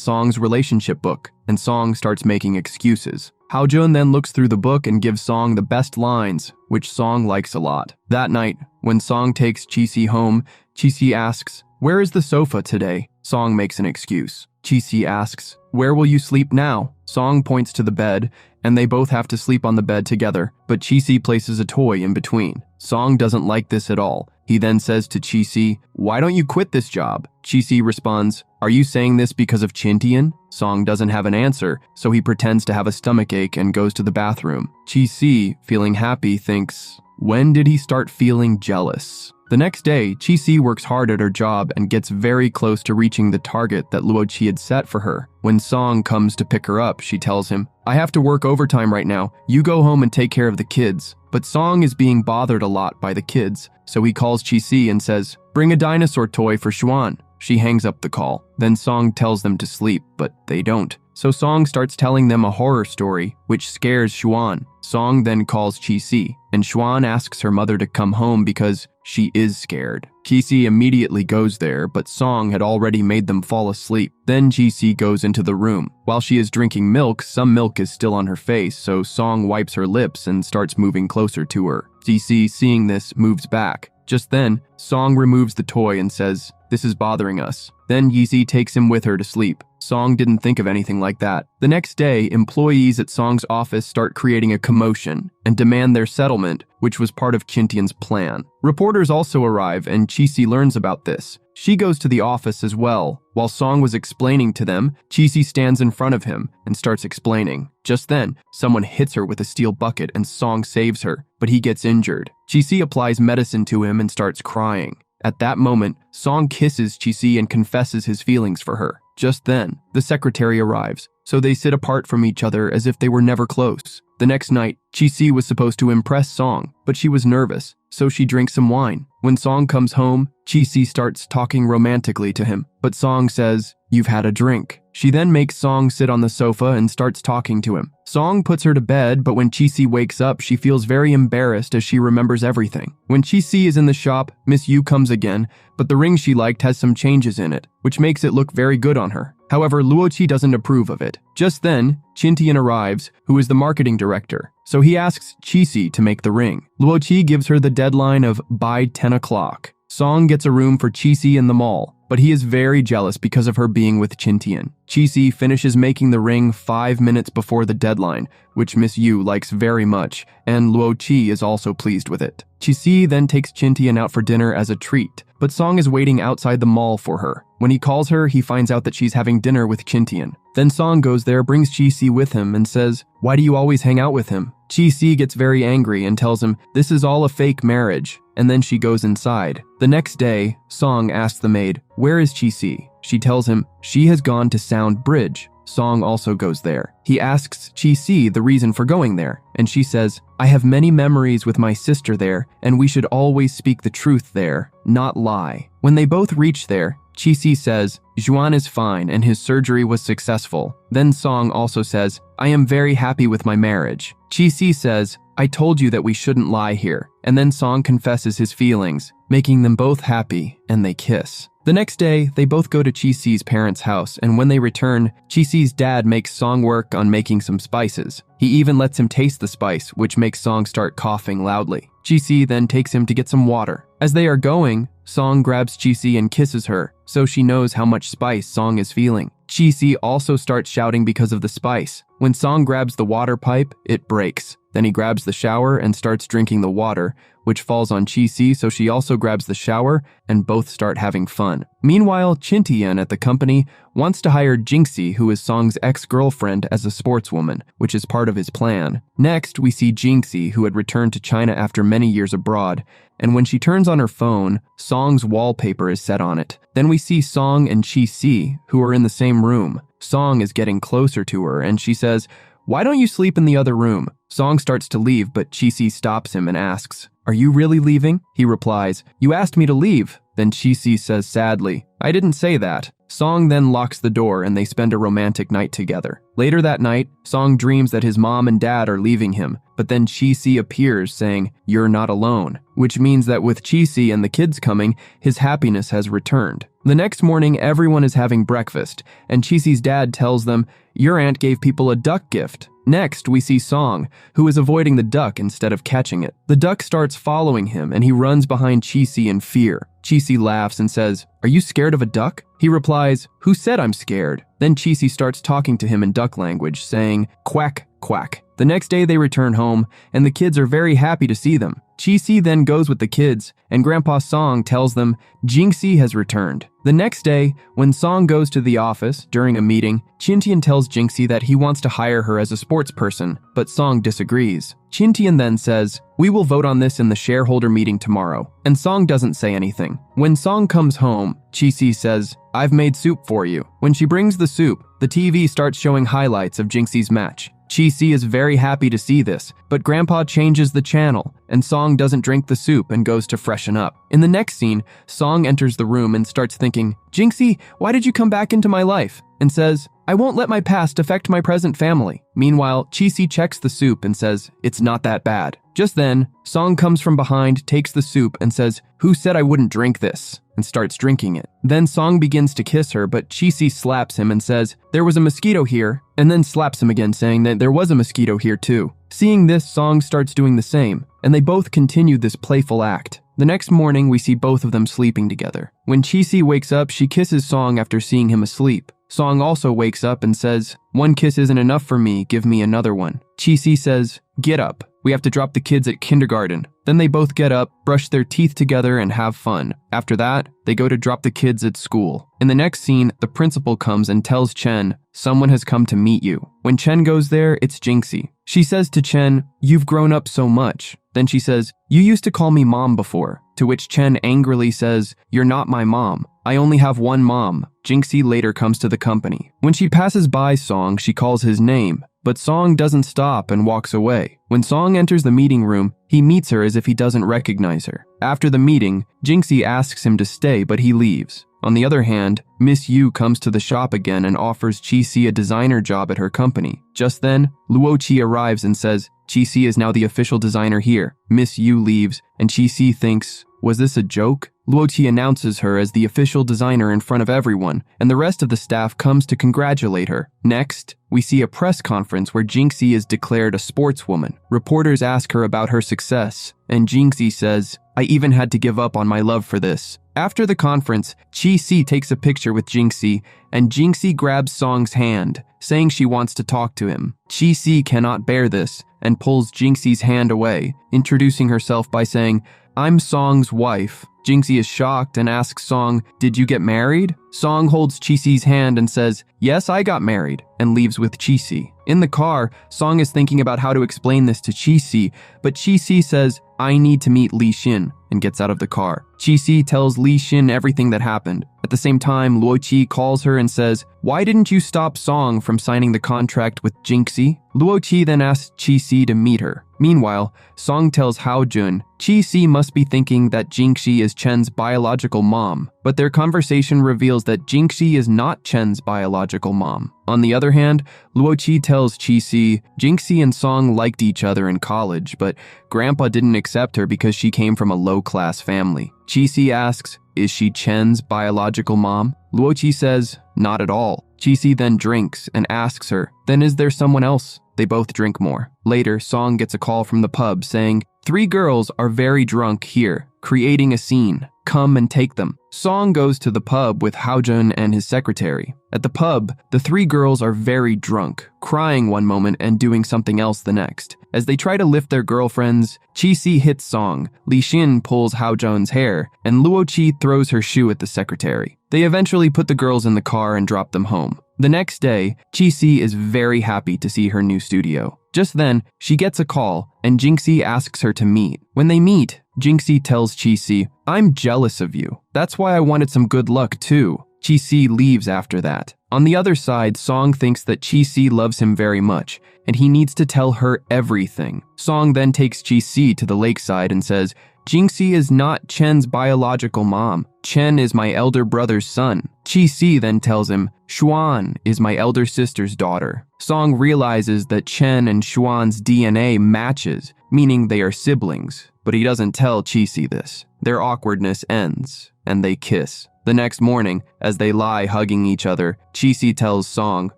Speaker 1: Song's relationship book, and Song starts making excuses. Hao Jun then looks through the book and gives Song the best lines, which Song likes a lot. That night, when Song takes Qixi home, Qixi asks, "Where is the sofa today?" Song makes an excuse. Qixi asks, "Where will you sleep now?" Song points to the bed, and they both have to sleep on the bed together, but Qixi places a toy in between. Song doesn't like this at all. He then says to Qixi, "Why don't you quit this job?" Chi-si responds, "Are you saying this because of Chintian?" Song doesn't have an answer, so he pretends to have a stomachache and goes to the bathroom. Chi-si, feeling happy, thinks, when did he start feeling jealous? The next day, Chi-si works hard at her job and gets very close to reaching the target that Luo-chi had set for her. When Song comes to pick her up, she tells him, "I have to work overtime right now. You go home and take care of the kids." But Song is being bothered a lot by the kids, so he calls Chi-si and says, "Bring a dinosaur toy for Xuan." She hangs up the call. Then Song tells them to sleep, but they don't. So Song starts telling them a horror story, which scares Xuan. Song then calls Chi-si, and Xuan asks her mother to come home because she is scared. Chi-si immediately goes there, but Song had already made them fall asleep. Then Chi-si goes into the room. While she is drinking milk, some milk is still on her face, so Song wipes her lips and starts moving closer to her. Chi-si, seeing this, moves back. Just then, Song removes the toy and says, "This is bothering us." Then Chi-si takes him with her to sleep. Song didn't think of anything like that. The next day, employees at Song's office start creating a commotion and demand their settlement, which was part of Chintian's plan. Reporters also arrive, and Chi-si learns about this. She goes to the office as well. While Song was explaining to them, Chi-si stands in front of him and starts explaining. Just then, someone hits her with a steel bucket and Song saves her, but he gets injured. Chi-si applies medicine to him and starts crying. At that moment, Song kisses Chi-si and confesses his feelings for her. Just then, the secretary arrives, so they sit apart from each other as if they were never close. The next night, Chi-si was supposed to impress Song, but she was nervous, so she drinks some wine. When Song comes home, Chi-si starts talking romantically to him, but Song says, "You've had a drink." She then makes Song sit on the sofa and starts talking to him. Song puts her to bed, but when Chi-si wakes up, she feels very embarrassed as she remembers everything. When Chi-si is in the shop, Miss Yu comes again, but the ring she liked has some changes in it, which makes it look very good on her. However, Luo-chi doesn't approve of it. Just then, Chintian arrives, who is the marketing director, so he asks Chi-si to make the ring. Luo-chi gives her the deadline of by 10 o'clock. Song gets a room for Chi-si in the mall, but he is very jealous because of her being with Chintian. Chi-si finishes making the ring 5 minutes before the deadline, which Miss Yu likes very much, and Luo-chi is also pleased with it. Chi-si then takes Chintian out for dinner as a treat, but Song is waiting outside the mall for her. When he calls her, he finds out that she's having dinner with Chintian. Then Song goes there, brings Chi-si with him, and says, "Why do you always hang out with him?" Chi-si gets very angry and tells him, "This is all a fake marriage," and then she goes inside. The next day, Song asks the maid, "Where is Chi-si?" She tells him, "She has gone to Sound Bridge." Song also goes there. He asks Chi-si the reason for going there, and she says, "I have many memories with my sister there, and we should always speak the truth there, not lie." When they both reach there, Chi-si says, "Xuan is fine and his surgery was successful." Then Song also says, "I am very happy with my marriage." Chi-si says, "I told you that we shouldn't lie here." And then Song confesses his feelings, making them both happy, and they kiss. The next day, they both go to Chi-si's parents' house, and when they return, Chi-si's dad makes Song work on making some spices. He even lets him taste the spice, which makes Song start coughing loudly. Chi-si then takes him to get some water. As they are going, Song grabs Chi-si and kisses her, so she knows how much spice Song is feeling. Chi-si also starts shouting because of the spice. When Song grabs the water pipe, it breaks. Then he grabs the shower and starts drinking the water, which falls on Chi-si, so she also grabs the shower, and both start having fun. Meanwhile, Chintian at the company wants to hire Jinxie, who is Song's ex-girlfriend, as a sportswoman, which is part of his plan. Next, we see Jinxie, who had returned to China after many years abroad, and when she turns on her phone, Song's wallpaper is set on it. Then we see Song and Chi-si, who are in the same room. Song is getting closer to her, and she says, "Why don't you sleep in the other room?" Song starts to leave, but Chi-si stops him and asks, "Are you really leaving?" He replies, "You asked me to leave." Then Chi-si says sadly, "I didn't say that." Song then locks the door and they spend a romantic night together. Later that night, Song dreams that his mom and dad are leaving him, but then Chi-si appears saying, "You're not alone," which means that with Chi-si and the kids coming, his happiness has returned. The next morning, everyone is having breakfast, and Chi-si's dad tells them, "Your aunt gave people a duck gift." Next, we see Song, who is avoiding the duck instead of catching it. The duck starts following him, and he runs behind Chi-si in fear. Chi-si laughs and says, "Are you scared of a duck?" He replies, "Who said I'm scared?" Then Chi-si starts talking to him in duck language, saying, "Quack, quack." The next day they return home, and the kids are very happy to see them. Chi-si then goes with the kids, and Grandpa Song tells them Jing-si has returned. The next day, when Song goes to the office during a meeting, Chin-tian tells Jing-si that he wants to hire her as a sports person, but Song disagrees. Chin-tian then says, "We will vote on this in the shareholder meeting tomorrow," and Song doesn't say anything. When Song comes home, Chi-si says, "I've made soup for you." When she brings the soup, the TV starts showing highlights of Jing-si's match. Chi-si is very happy to see this, but Grandpa changes the channel, and Song doesn't drink the soup and goes to freshen up. In the next scene, Song enters the room and starts thinking, "Jing-si, why did you come back into my life?" and says, "I won't let my past affect my present family." Meanwhile, Chi-si checks the soup and says, "It's not that bad." Just then, Song comes from behind, takes the soup, and says, "Who said I wouldn't drink this?" and starts drinking it. Then Song begins to kiss her, but Chi-si slaps him and says, "There was a mosquito here," and then slaps him again, saying that there was a mosquito here too. Seeing this, Song starts doing the same, and they both continue this playful act. The next morning, we see both of them sleeping together. When Chi-si wakes up, she kisses Song after seeing him asleep. Song also wakes up and says, "One kiss isn't enough for me, give me another one." Chi-si says, "Get up. We have to drop the kids at kindergarten." Then they both get up, brush their teeth together, and have fun. After that, they go to drop the kids at school. In the next scene, the principal comes and tells Chen, "Someone has come to meet you." When Chen goes there, it's Jing-si. She says to Chen, "You've grown up so much." Then she says, "You used to call me mom before." To which Chen angrily says, "You're not my mom. I only have one mom." Jing-si later comes to the company. When she passes by Song, she calls his name, but Song doesn't stop and walks away. When Song enters the meeting room, he meets her as if he doesn't recognize her. After the meeting, Jing-si asks him to stay, but he leaves. On the other hand, Miss Yu comes to the shop again and offers Chi-si a designer job at her company. Just then, Luo-chi arrives and says, "Chi-si is now the official designer here." Miss Yu leaves, and Chi-si thinks, "Was this a joke?" Luo-chi announces her as the official designer in front of everyone, and the rest of the staff comes to congratulate her. Next, we see a press conference where Jing-si is declared a sportswoman. Reporters ask her about her success, and Jing-si says, "I even had to give up on my love for this." After the conference, Chi-si takes a picture with Jing-si, and Jing-si grabs Song's hand, saying she wants to talk to him. Chi-si cannot bear this and pulls Jing-si's hand away, introducing herself by saying, "I'm Song's wife." Jing-si is shocked and asks Song, "Did you get married?" Song holds Chi-si's hand and says, "Yes, I got married," and leaves with Chi-si. In the car, Song is thinking about how to explain this to Chi-si, but Chi-si says, "I need to meet Li Xin," and gets out of the car. Chi-si tells Li Xin everything that happened. At the same time, Luo-chi calls her and says, "Why didn't you stop Song from signing the contract with Jing-si?" Luo-chi then asks Chi-si to meet her. Meanwhile, Song tells Hao-jun, Chi-si must be thinking that Jing-si is Chen's biological mom, but their conversation reveals that Jing-si is not Chen's biological mom. On the other hand, Luo-chi tells Chi-si, Jing-si and Song liked each other in college, but Grandpa didn't accept her because she came from a low-class family. Chi-si asks, "Is she Chen's biological mom?" Luo-chi says, "Not at all." Chi-si then drinks and asks her, "Then is there someone else?" They both drink more. Later, Song gets a call from the pub saying, "3 girls are very drunk here, creating a scene. Come and take them." Song goes to the pub with Hao-jun and his secretary. At the pub, the 3 girls are very drunk, crying one moment and doing something else the next. As they try to lift their girlfriends, Chi-si hits Song, Li Xin pulls Hao-jun's hair, and Luo-chi throws her shoe at the secretary. They eventually put the girls in the car and drop them home. The next day, Chi-si is very happy to see her new studio. Just then, she gets a call, and Jing-si asks her to meet. When they meet, Jing-si tells Chi-si, "I'm jealous of you. That's why I wanted some good luck too." Chi-si leaves after that. On the other side, Song thinks that Chi-si loves him very much, and he needs to tell her everything. Song then takes Chi-si to the lakeside and says, "Jing-si is not Chen's biological mom. Chen is my elder brother's son." Chi-si then tells him, "Xuan is my elder sister's daughter." Song realizes that Chen and Xuan's DNA matches, meaning they are siblings, but he doesn't tell Chi-si this. Their awkwardness ends, and they kiss. The next morning, as they lie hugging each other, Chi-si tells Song,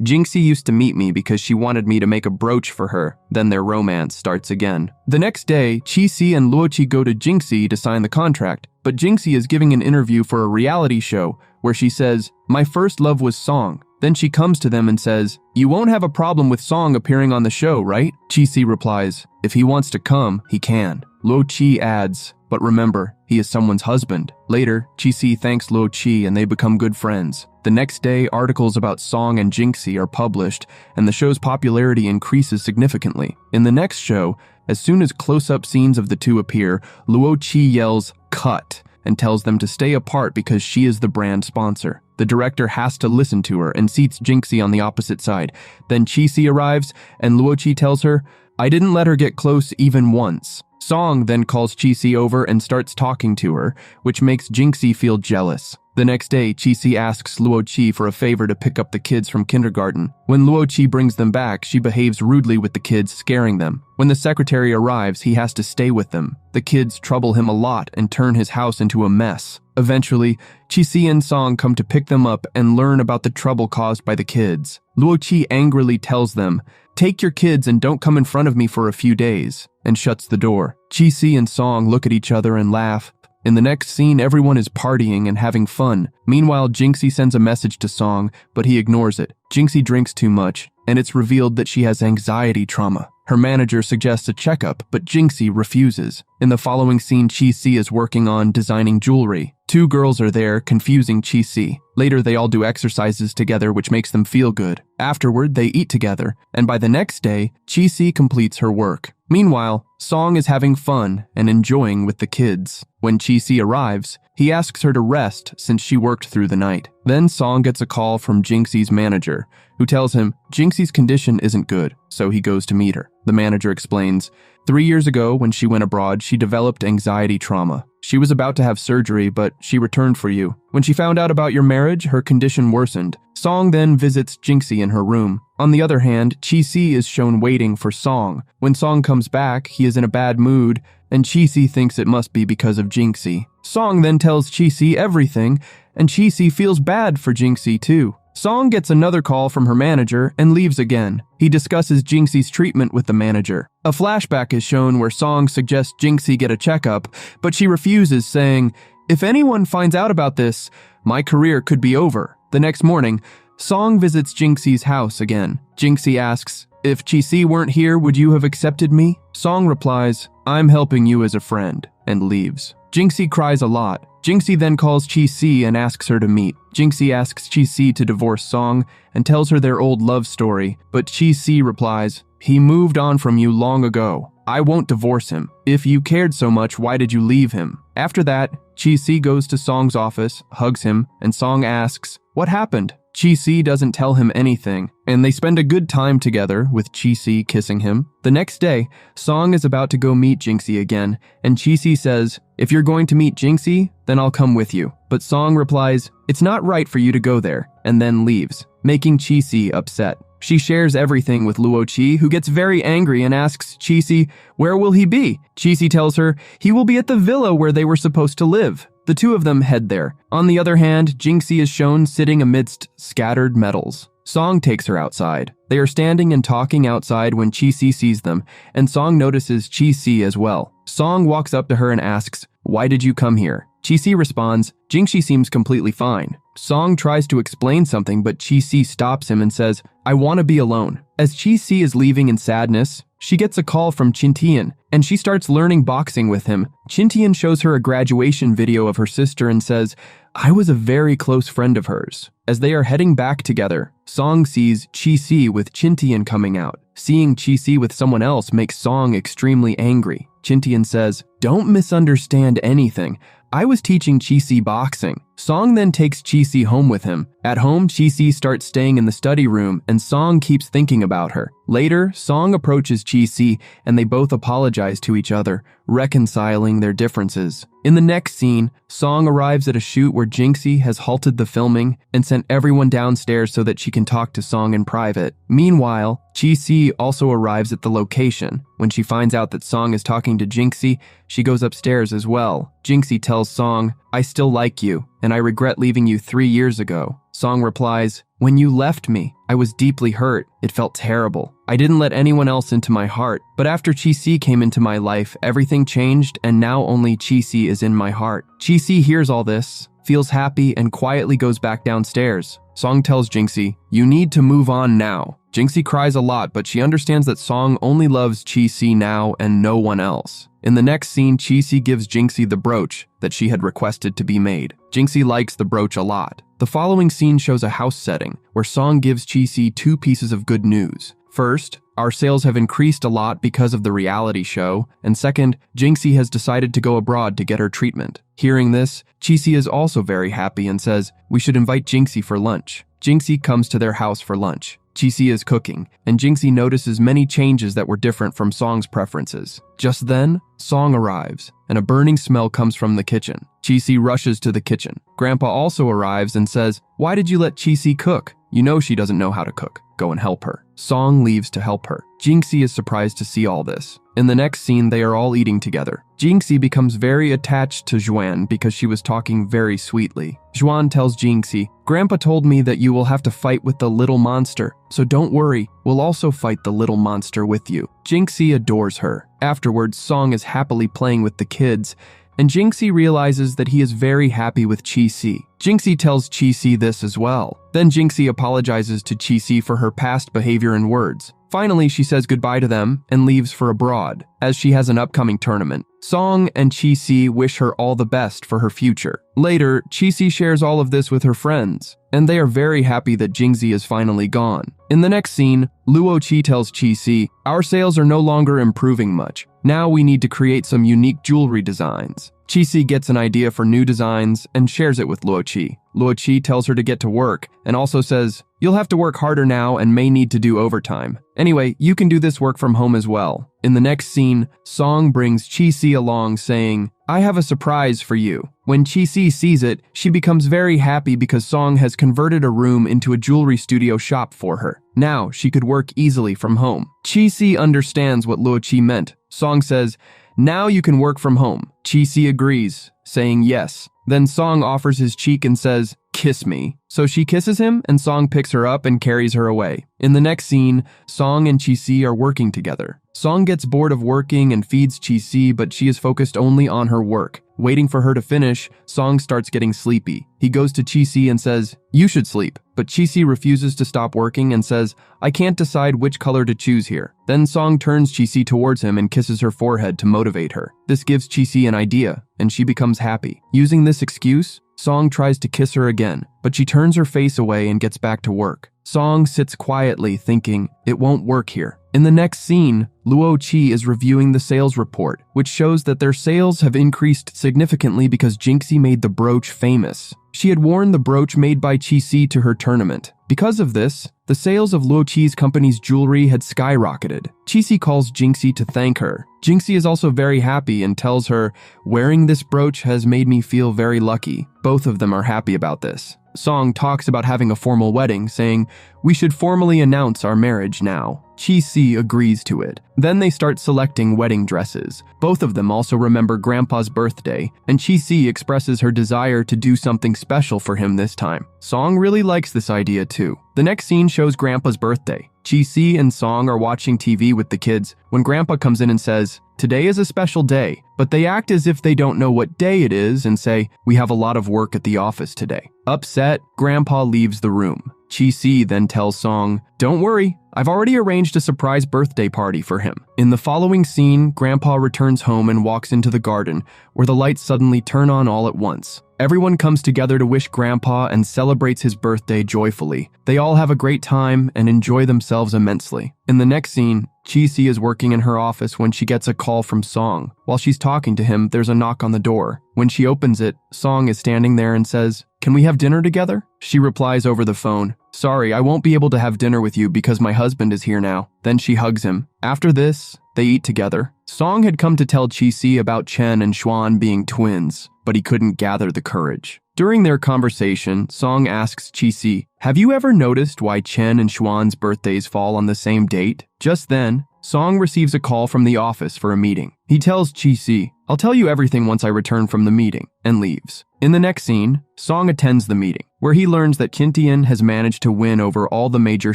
Speaker 1: "Jing-si used to meet me because she wanted me to make a brooch for her." Then their romance starts again. The next day, Chi-si and Luo-chi go to Jing-si to sign the contract, but Jing-si is giving an interview for a reality show where she says, "My first love was Song. Then she comes to them and says, "You won't have a problem with Song appearing on the show, right?" Chi-si replies, "If he wants to come, he can." Luo-chi adds, "But remember, he is someone's husband." Later, Chi-si thanks Luo-chi and they become good friends. The next day, articles about Song and Jinxie are published, and the show's popularity increases significantly. In the next show, as soon as close-up scenes of the two appear, Luo-chi yells, "Cut!" and tells them to stay apart because she is the brand sponsor. The director has to listen to her and seats Jinxie on the opposite side. Then Chi-si arrives, and Luo-chi tells her, "I didn't let her get close even once." Song then calls Chi-si over and starts talking to her, which makes Jinxie feel jealous. The next day, Chi-si asks Luo-chi for a favor to pick up the kids from kindergarten. When Luo-chi brings them back, she behaves rudely with the kids, scaring them. When the secretary arrives, he has to stay with them. The kids trouble him a lot and turn his house into a mess. Eventually, Chi-si and Song come to pick them up and learn about the trouble caused by the kids. Luo-chi angrily tells them, "Take your kids and don't come in front of me for a few days," and shuts the door. Chi-si and Song look at each other and laugh. In the next scene, everyone is partying and having fun. Meanwhile, Jinxie sends a message to Song, but he ignores it. Jinxie drinks too much, and it's revealed that she has anxiety trauma. Her manager suggests a checkup, but Jinxie refuses. In the following scene, Chi-si is working on designing jewelry. Two girls are there, confusing Chi-si. Later, they all do exercises together, which makes them feel good. Afterward, they eat together, and by the next day, Chi-si completes her work. Meanwhile, Song is having fun and enjoying with the kids. When Chi-si arrives, he asks her to rest since she worked through the night. Then Song gets a call from Jinxie's manager, who tells him Jinxie's condition isn't good, so he goes to meet her. The manager explains, 3 years ago, when she went abroad, she developed anxiety trauma. She was about to have surgery, but she returned for you. When she found out about your marriage, her condition worsened. Song then visits Jinxie in her room. On the other hand, Chi-si is shown waiting for Song. When Song comes back, he is in a bad mood, and Chi-si thinks it must be because of Jinxie. Song then tells Chi-si everything, and Chi-si feels bad for Jinxie too. Song gets another call from her manager and leaves again. He discusses Jinxie's treatment with the manager. A flashback is shown where Song suggests Jinxie get a checkup, but she refuses, saying, "If anyone finds out about this, my career could be over." The next morning, Song visits Jinxie's house again. Jinxie asks, "If Chi-si weren't here, would you have accepted me?" Song replies, "I'm helping you as a friend," and leaves. Jinxie cries a lot. Jinxie then calls Chi-si and asks her to meet. Jinxie asks Chi-si to divorce Song and tells her their old love story, but Chi-si replies, "He moved on from you long ago. I won't divorce him. If you cared so much, why did you leave him?" After that, Chi-si goes to Song's office, hugs him, and Song asks, "What happened?" Chi-si doesn't tell him anything, and they spend a good time together, with Chi-si kissing him. The next day, Song is about to go meet Jinxie again, and Chi-si says, "If you're going to meet Jinxie, then I'll come with you." But Song replies, "It's not right for you to go there," and then leaves, making Chi-si upset. She shares everything with Luo-chi, who gets very angry and asks Chi-si, "Where will he be?" Chi-si tells her, "He will be at the villa where they were supposed to live." The two of them head there. On the other hand, Jinxie is shown sitting amidst scattered metals. Song takes her outside. They are standing and talking outside when Chi-si sees them, and Song notices Chi-si as well. Song walks up to her and asks, "Why did you come here?" Chi-si responds, "Jinxie seems completely fine." Song tries to explain something, but Chi-si stops him and says, "I want to be alone." As Chi-si is leaving in sadness, she gets a call from Chintian, and she starts learning boxing with him. Chintian shows her a graduation video of her sister and says, "I was a very close friend of hers." As they are heading back together, Song sees Chi-si with Chintian coming out. Seeing Chi-si with someone else makes Song extremely angry. Chintian says, "Don't misunderstand anything. I was teaching Chi-si boxing." Song then takes Chi-si home with him. At home, Chi-si starts staying in the study room, and Song keeps thinking about her. Later, Song approaches Chi-si, and they both apologize to each other, reconciling their differences. In the next scene, Song arrives at a shoot where Jinxie has halted the filming and sent everyone downstairs so that she can talk to Song in private. Meanwhile, Chi-si also arrives at the location. When she finds out that Song is talking to Jinxie, she goes upstairs as well. Jinxie tells Song, "I still like you, and I regret leaving you 3 years ago." Song replies, "When you left me, I was deeply hurt. It felt terrible. I didn't let anyone else into my heart. But after Chi-si came into my life, everything changed, and now only Chi-si is in my heart." Chi-si hears all this, feels happy, and quietly goes back downstairs. Song tells Jinxie, "You need to move on now." Jinxie cries a lot, but she understands that Song only loves Chi-Si now and no one else. In the next scene, Chi-Si gives Jinxie the brooch that she had requested to be made. Jinxie likes the brooch a lot. The following scene shows a house setting where Song gives Chi-Si two pieces of good news. First, our sales have increased a lot because of the reality show, and second, Jinxie has decided to go abroad to get her treatment. Hearing this, Chi-Si is also very happy and says, "We should invite Jinxie for lunch." Jinxie comes to their house for lunch. Chi-Si is cooking, and Jinxie notices many changes that were different from Song's preferences. Just then, Song arrives, and a burning smell comes from the kitchen. Chi-Si rushes to the kitchen. Grandpa also arrives and says, "Why did you let Chi-Si cook? You know she doesn't know how to cook. Go and help her." Song leaves to help her. Jinxie is surprised to see all this. In the next scene, they are all eating together. Jinxie becomes very attached to Juan because she was talking very sweetly. Juan tells Jinxie, "Grandpa told me that you will have to fight with the little monster, so don't worry, we'll also fight the little monster with you." Jinxie adores her. Afterwards, Song is happily playing with the kids, and Jinxie realizes that he is very happy with Chi-Si. Jinxie tells Chi-Si this as well. Then Jinxie apologizes to Chi-Si for her past behavior and words. Finally, she says goodbye to them and leaves for abroad, as she has an upcoming tournament. Song and Chi-Si wish her all the best for her future. Later, Chi-Si shares all of this with her friends, and they are very happy that Jinxie is finally gone. In the next scene, Luo-Chi tells Chi-Si, "Our sales are no longer improving much. Now we need to create some unique jewelry designs." Chi-Si gets an idea for new designs and shares it with Luo-Chi. Luo-Chi tells her to get to work and also says, "You'll have to work harder now and may need to do overtime. Anyway, you can do this work from home as well." In the next scene, Song brings Chi-Si along saying, "I have a surprise for you." When Chi-Si sees it, she becomes very happy because Song has converted a room into a jewelry studio shop for her. Now she could work easily from home. Chi-Si understands what Luo-Chi meant. Song says, "Now you can work from home." Chi-Si agrees, saying yes. Then Song offers his cheek and says, "Kiss me." So she kisses him, and Song picks her up and carries her away. In the next scene, Song and Chi-Si are working together. Song gets bored of working and feeds Chi-Si, but she is focused only on her work. Waiting for her to finish, Song starts getting sleepy. He goes to Chi-Si and says, "You should sleep." But Chi-Si refuses to stop working and says, "I can't decide which color to choose here." Then Song turns Chi-Si towards him and kisses her forehead to motivate her. This gives Chi-Si an idea, and she becomes happy. Using this excuse, Song tries to kiss her again, but she turns her face away and gets back to work. Song sits quietly thinking, it won't work here. In the next scene, Luo-Chi is reviewing the sales report, which shows that their sales have increased significantly because Jinxie made the brooch famous. She had worn the brooch made by Chi-Si to her tournament. Because of this, the sales of Luo-Chi's company's jewelry had skyrocketed. Chi-Si calls Jinxie to thank her. Jinxie is also very happy and tells her, "Wearing this brooch has made me feel very lucky." Both of them are happy about this. Song talks about having a formal wedding, saying, "We should formally announce our marriage now." Chi-Si agrees to it. Then they start selecting wedding dresses. Both of them also remember Grandpa's birthday, and Chi-Si expresses her desire to do something special for him this time. Song really likes this idea too. The next scene shows Grandpa's birthday. Chi-Si and Song are watching TV with the kids when Grandpa comes in and says, "Today is a special day," but they act as if they don't know what day it is and say, "We have a lot of work at the office today." Upset, Grandpa leaves the room. Chi-Si then tells Song, "Don't worry, I've already arranged a surprise birthday party for him." In the following scene, Grandpa returns home and walks into the garden, where the lights suddenly turn on all at once. Everyone comes together to wish Grandpa and celebrates his birthday joyfully. They all have a great time and enjoy themselves immensely. In the next scene, Chi-Si is working in her office when she gets a call from Song. While she's talking to him, there's a knock on the door. When she opens it, Song is standing there and says, "Can we have dinner together?" She replies over the phone, "Sorry, I won't be able to have dinner with you because my husband is here now." Then she hugs him. After this, they eat together. Song had come to tell Chi-Si about Chen and Xuan being twins, but he couldn't gather the courage. During their conversation, Song asks Chi-Si, "Have you ever noticed why Chen and Xuan's birthdays fall on the same date?" Just then, Song receives a call from the office for a meeting. He tells Chi-Si, "I'll tell you everything once I return from the meeting," and leaves. In the next scene, Song attends the meeting, where he learns that Kintian has managed to win over all the major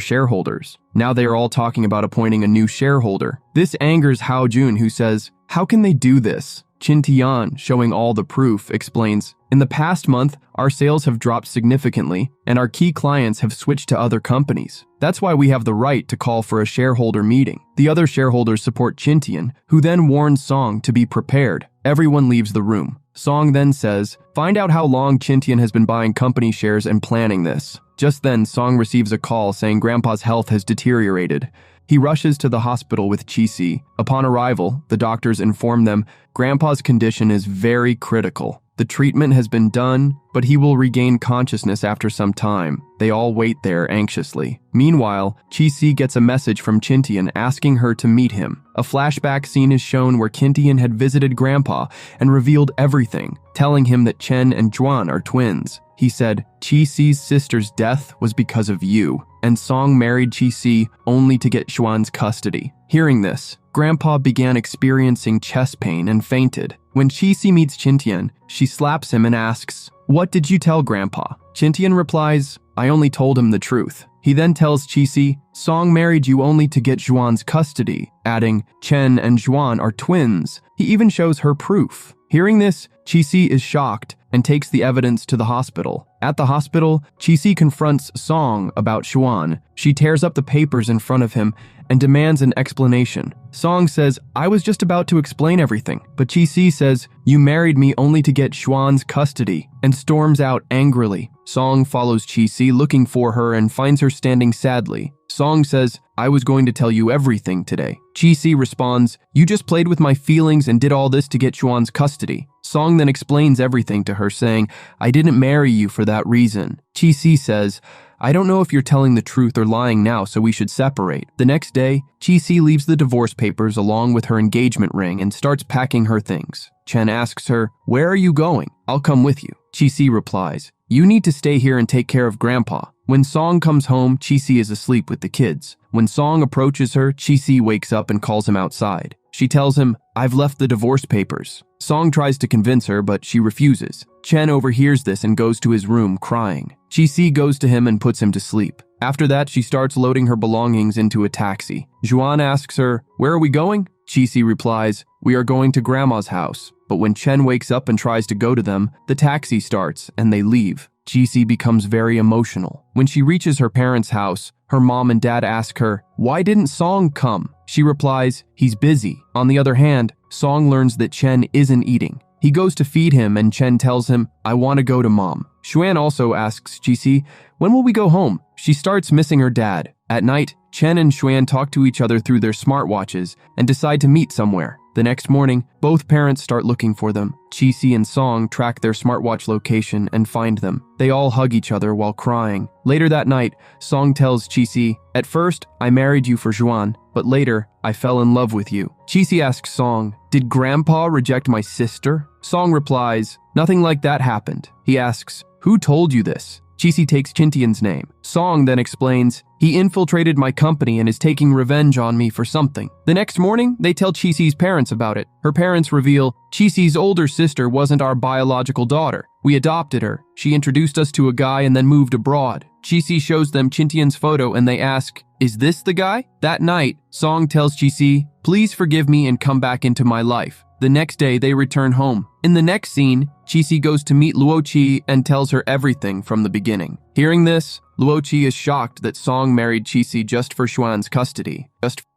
Speaker 1: shareholders. Now they are all talking about appointing a new shareholder. This angers Hao Jun, who says, "How can they do this? Chin Tian, showing all the proof, explains, in the past month, our sales have dropped significantly, and our key clients have switched to other companies. That's why we have the right to call for a shareholder meeting. The other shareholders support Chin Tian, who then warns Song to be prepared. Everyone leaves the room. Song then says, find out how long Chin Tian has been buying company shares and planning this. Just then, Song receives a call saying Grandpa's health has deteriorated. He rushes to the hospital with Chi-Si. Upon arrival, the doctors inform them Grandpa's condition is very critical. The treatment has been done, but he will regain consciousness after some time. They all wait there anxiously. Meanwhile, Chi-Si gets a message from Chin Tian asking her to meet him. A flashback scene is shown where Chin Tian had visited Grandpa and revealed everything, telling him that Chen and Juan are twins. He said, Chi-Si's sister's death was because of you, and Song married Chi-Si only to get Juan's custody. Hearing this, Grandpa began experiencing chest pain and fainted. When Chi-Si meets Chin Tian, she slaps him and asks, what did you tell Grandpa? Chin Tian replies, I only told him the truth. He then tells Chi-Si, Song married you only to get Juan's custody, adding, Chen and Juan are twins. He even shows her proof. Hearing this, Chi-Si is shocked and takes the evidence to the hospital. At the hospital, Chi-Si confronts Song about Xuan. She tears up the papers in front of him and demands an explanation. Song says, I was just about to explain everything, but Chi-Si says, you married me only to get Xuan's custody, and storms out angrily. Song follows Chi-Si looking for her and finds her standing sadly. Song says, I was going to tell you everything today. Chi-Si responds, you just played with my feelings and did all this to get Xuan's custody. Song then explains everything to her, saying, I didn't marry you for that reason. Chi-Si says, I don't know if you're telling the truth or lying now, so we should separate. The next day, Chi-Si leaves the divorce papers along with her engagement ring and starts packing her things. Chen asks her, where are you going? I'll come with you. Chi-Si replies, you need to stay here and take care of Grandpa. When Song comes home, Chi-Si is asleep with the kids. When Song approaches her, Chi-Si wakes up and calls him outside. She tells him, I've left the divorce papers. Song tries to convince her, but she refuses. Chen overhears this and goes to his room crying. Chi-Si goes to him and puts him to sleep. After that, she starts loading her belongings into a taxi. Juan asks her, where are we going? Chi-Si replies, we are going to Grandma's house. But when Chen wakes up and tries to go to them, the taxi starts and they leave. Chi-Si becomes very emotional. When she reaches her parents' house, her mom and dad ask her, why didn't Song come? She replies, he's busy. On the other hand, Song learns that Chen isn't eating. He goes to feed him and Chen tells him, I want to go to mom. Xuan also asks Chi-Si, when will we go home? She starts missing her dad. At night, Chen and Xuan talk to each other through their smartwatches and decide to meet somewhere. The next morning, both parents start looking for them. Chi-Si and Song track their smartwatch location and find them. They all hug each other while crying. Later that night, Song tells Chi-Si, at first, I married you for Juan, but later, I fell in love with you. Chi-Si asks Song, did Grandpa reject my sister? Song replies, nothing like that happened. He asks, who told you this? Chi-Si takes Chin Tian's name. Song then explains, he infiltrated my company and is taking revenge on me for something. The next morning, they tell Chi-Si's parents about it. Her parents reveal, Chi-Si's older sister wasn't our biological daughter. We adopted her. She introduced us to a guy and then moved abroad. Chi-Si shows them Chin Tian's photo and they ask, is this the guy? That night, Song tells Chi-Si, please forgive me and come back into my life. The next day, they return home. In the next scene, Chi-Si goes to meet Luo Qi and tells her everything from the beginning. Hearing this, Luo Qi is shocked that Song married Chi-Si just for Xuan's custody.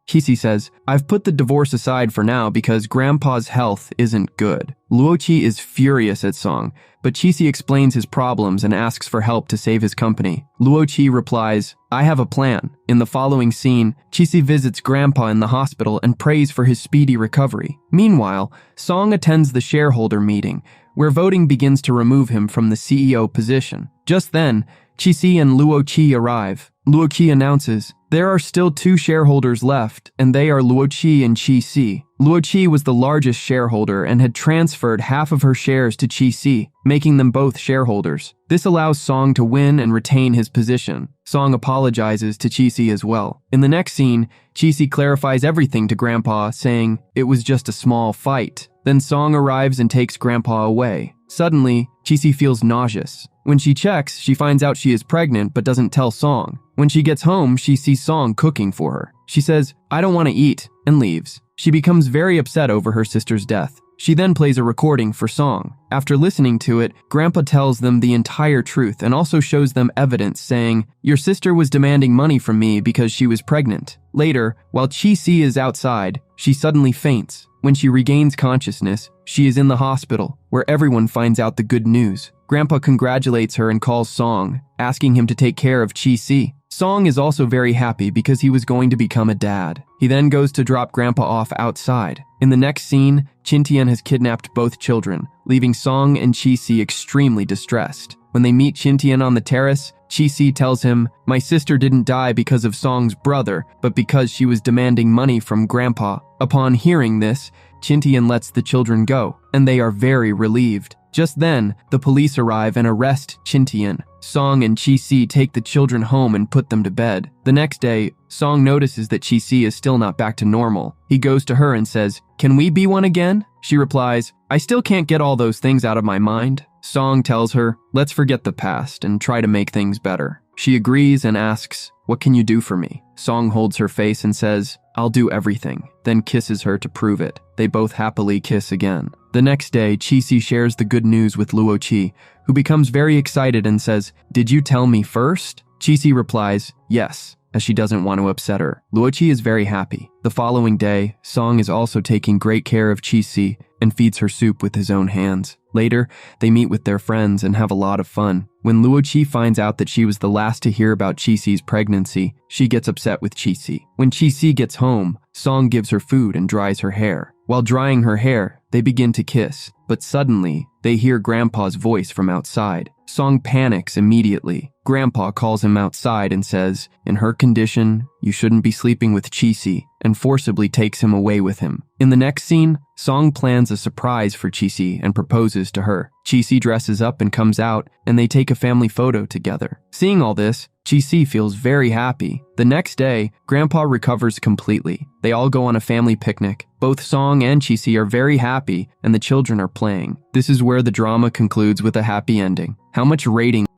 Speaker 1: Chi-Si says, I've put the divorce aside for now because Grandpa's health isn't good. Luo Qi is furious at Song, but Chi-Si explains his problems and asks for help to save his company. Luo Qi replies, I have a plan. In the following scene, Chi-Si visits Grandpa in the hospital and prays for his speedy recovery. Meanwhile, Song attends the shareholder meeting, where voting begins to remove him from the CEO position. Just then, Chi-Si and Luo Qi arrive. Luo Qi announces, there are still 2 shareholders left, and they are Luo Qi and Chi-Si. Luo Qi was the largest shareholder and had transferred half of her shares to Chi-Si, making them both shareholders. This allows Song to win and retain his position. Song apologizes to Chi-Si as well. In the next scene, Chi-Si clarifies everything to Grandpa, saying, it was just a small fight. Then Song arrives and takes Grandpa away. Suddenly, Chi-Si feels nauseous. When she checks, she finds out she is pregnant but doesn't tell Song. When she gets home, she sees Song cooking for her. She says, I don't want to eat, and leaves. She becomes very upset over her sister's death. She then plays a recording for Song. After listening to it, Grandpa tells them the entire truth and also shows them evidence saying, "Your sister was demanding money from me because she was pregnant." Later, while Chi-Si is outside, she suddenly faints. When she regains consciousness, she is in the hospital, where everyone finds out the good news. Grandpa congratulates her and calls Song, asking him to take care of Chi-Si. Song is also very happy because he was going to become a dad. He then goes to drop Grandpa off outside. In the next scene, Chintian has kidnapped both children, leaving Song and Chi-Si extremely distressed. When they meet Chintian on the terrace, Chi-Si tells him, "My sister didn't die because of Song's brother, but because she was demanding money from Grandpa." Upon hearing this, Chintian lets the children go, and they are very relieved. Just then, the police arrive and arrest Chintian. Song and Chi-Si take the children home and put them to bed. The next day, Song notices that Chi-Si is still not back to normal. He goes to her and says, "Can we be one again?" She replies, "I still can't get all those things out of my mind." Song tells her, "Let's forget the past and try to make things better." She agrees and asks, "What can you do for me?" Song holds her face and says, "I'll do everything," then kisses her to prove it. They both happily kiss again. The next day, Chi-Si shares the good news with Luo-Chi, who becomes very excited and says, "Did you tell me first?" Chi-Si replies, "Yes," as she doesn't want to upset her. Luo-Chi is very happy. The following day, Song is also taking great care of Chi-Si and feeds her soup with his own hands. Later, they meet with their friends and have a lot of fun. When Luo-Chi finds out that she was the last to hear about Chi-Si's pregnancy, she gets upset with Chi-Si. When Chi-Si gets home, Song gives her food and dries her hair. While drying her hair, they begin to kiss, but suddenly, they hear Grandpa's voice from outside. Song panics immediately. Grandpa calls him outside and says, "In her condition, you shouldn't be sleeping with Chi-Si," and forcibly takes him away with him. In the next scene, Song plans a surprise for Chi-Si and proposes to her. Chi-Si dresses up and comes out, and they take a family photo together. Seeing all this, Chi-Si feels very happy. The next day, Grandpa recovers completely. They all go on a family picnic. Both Song and Chi-Si are very happy, and the children are playing. This is where the drama concludes with a happy ending. How much rating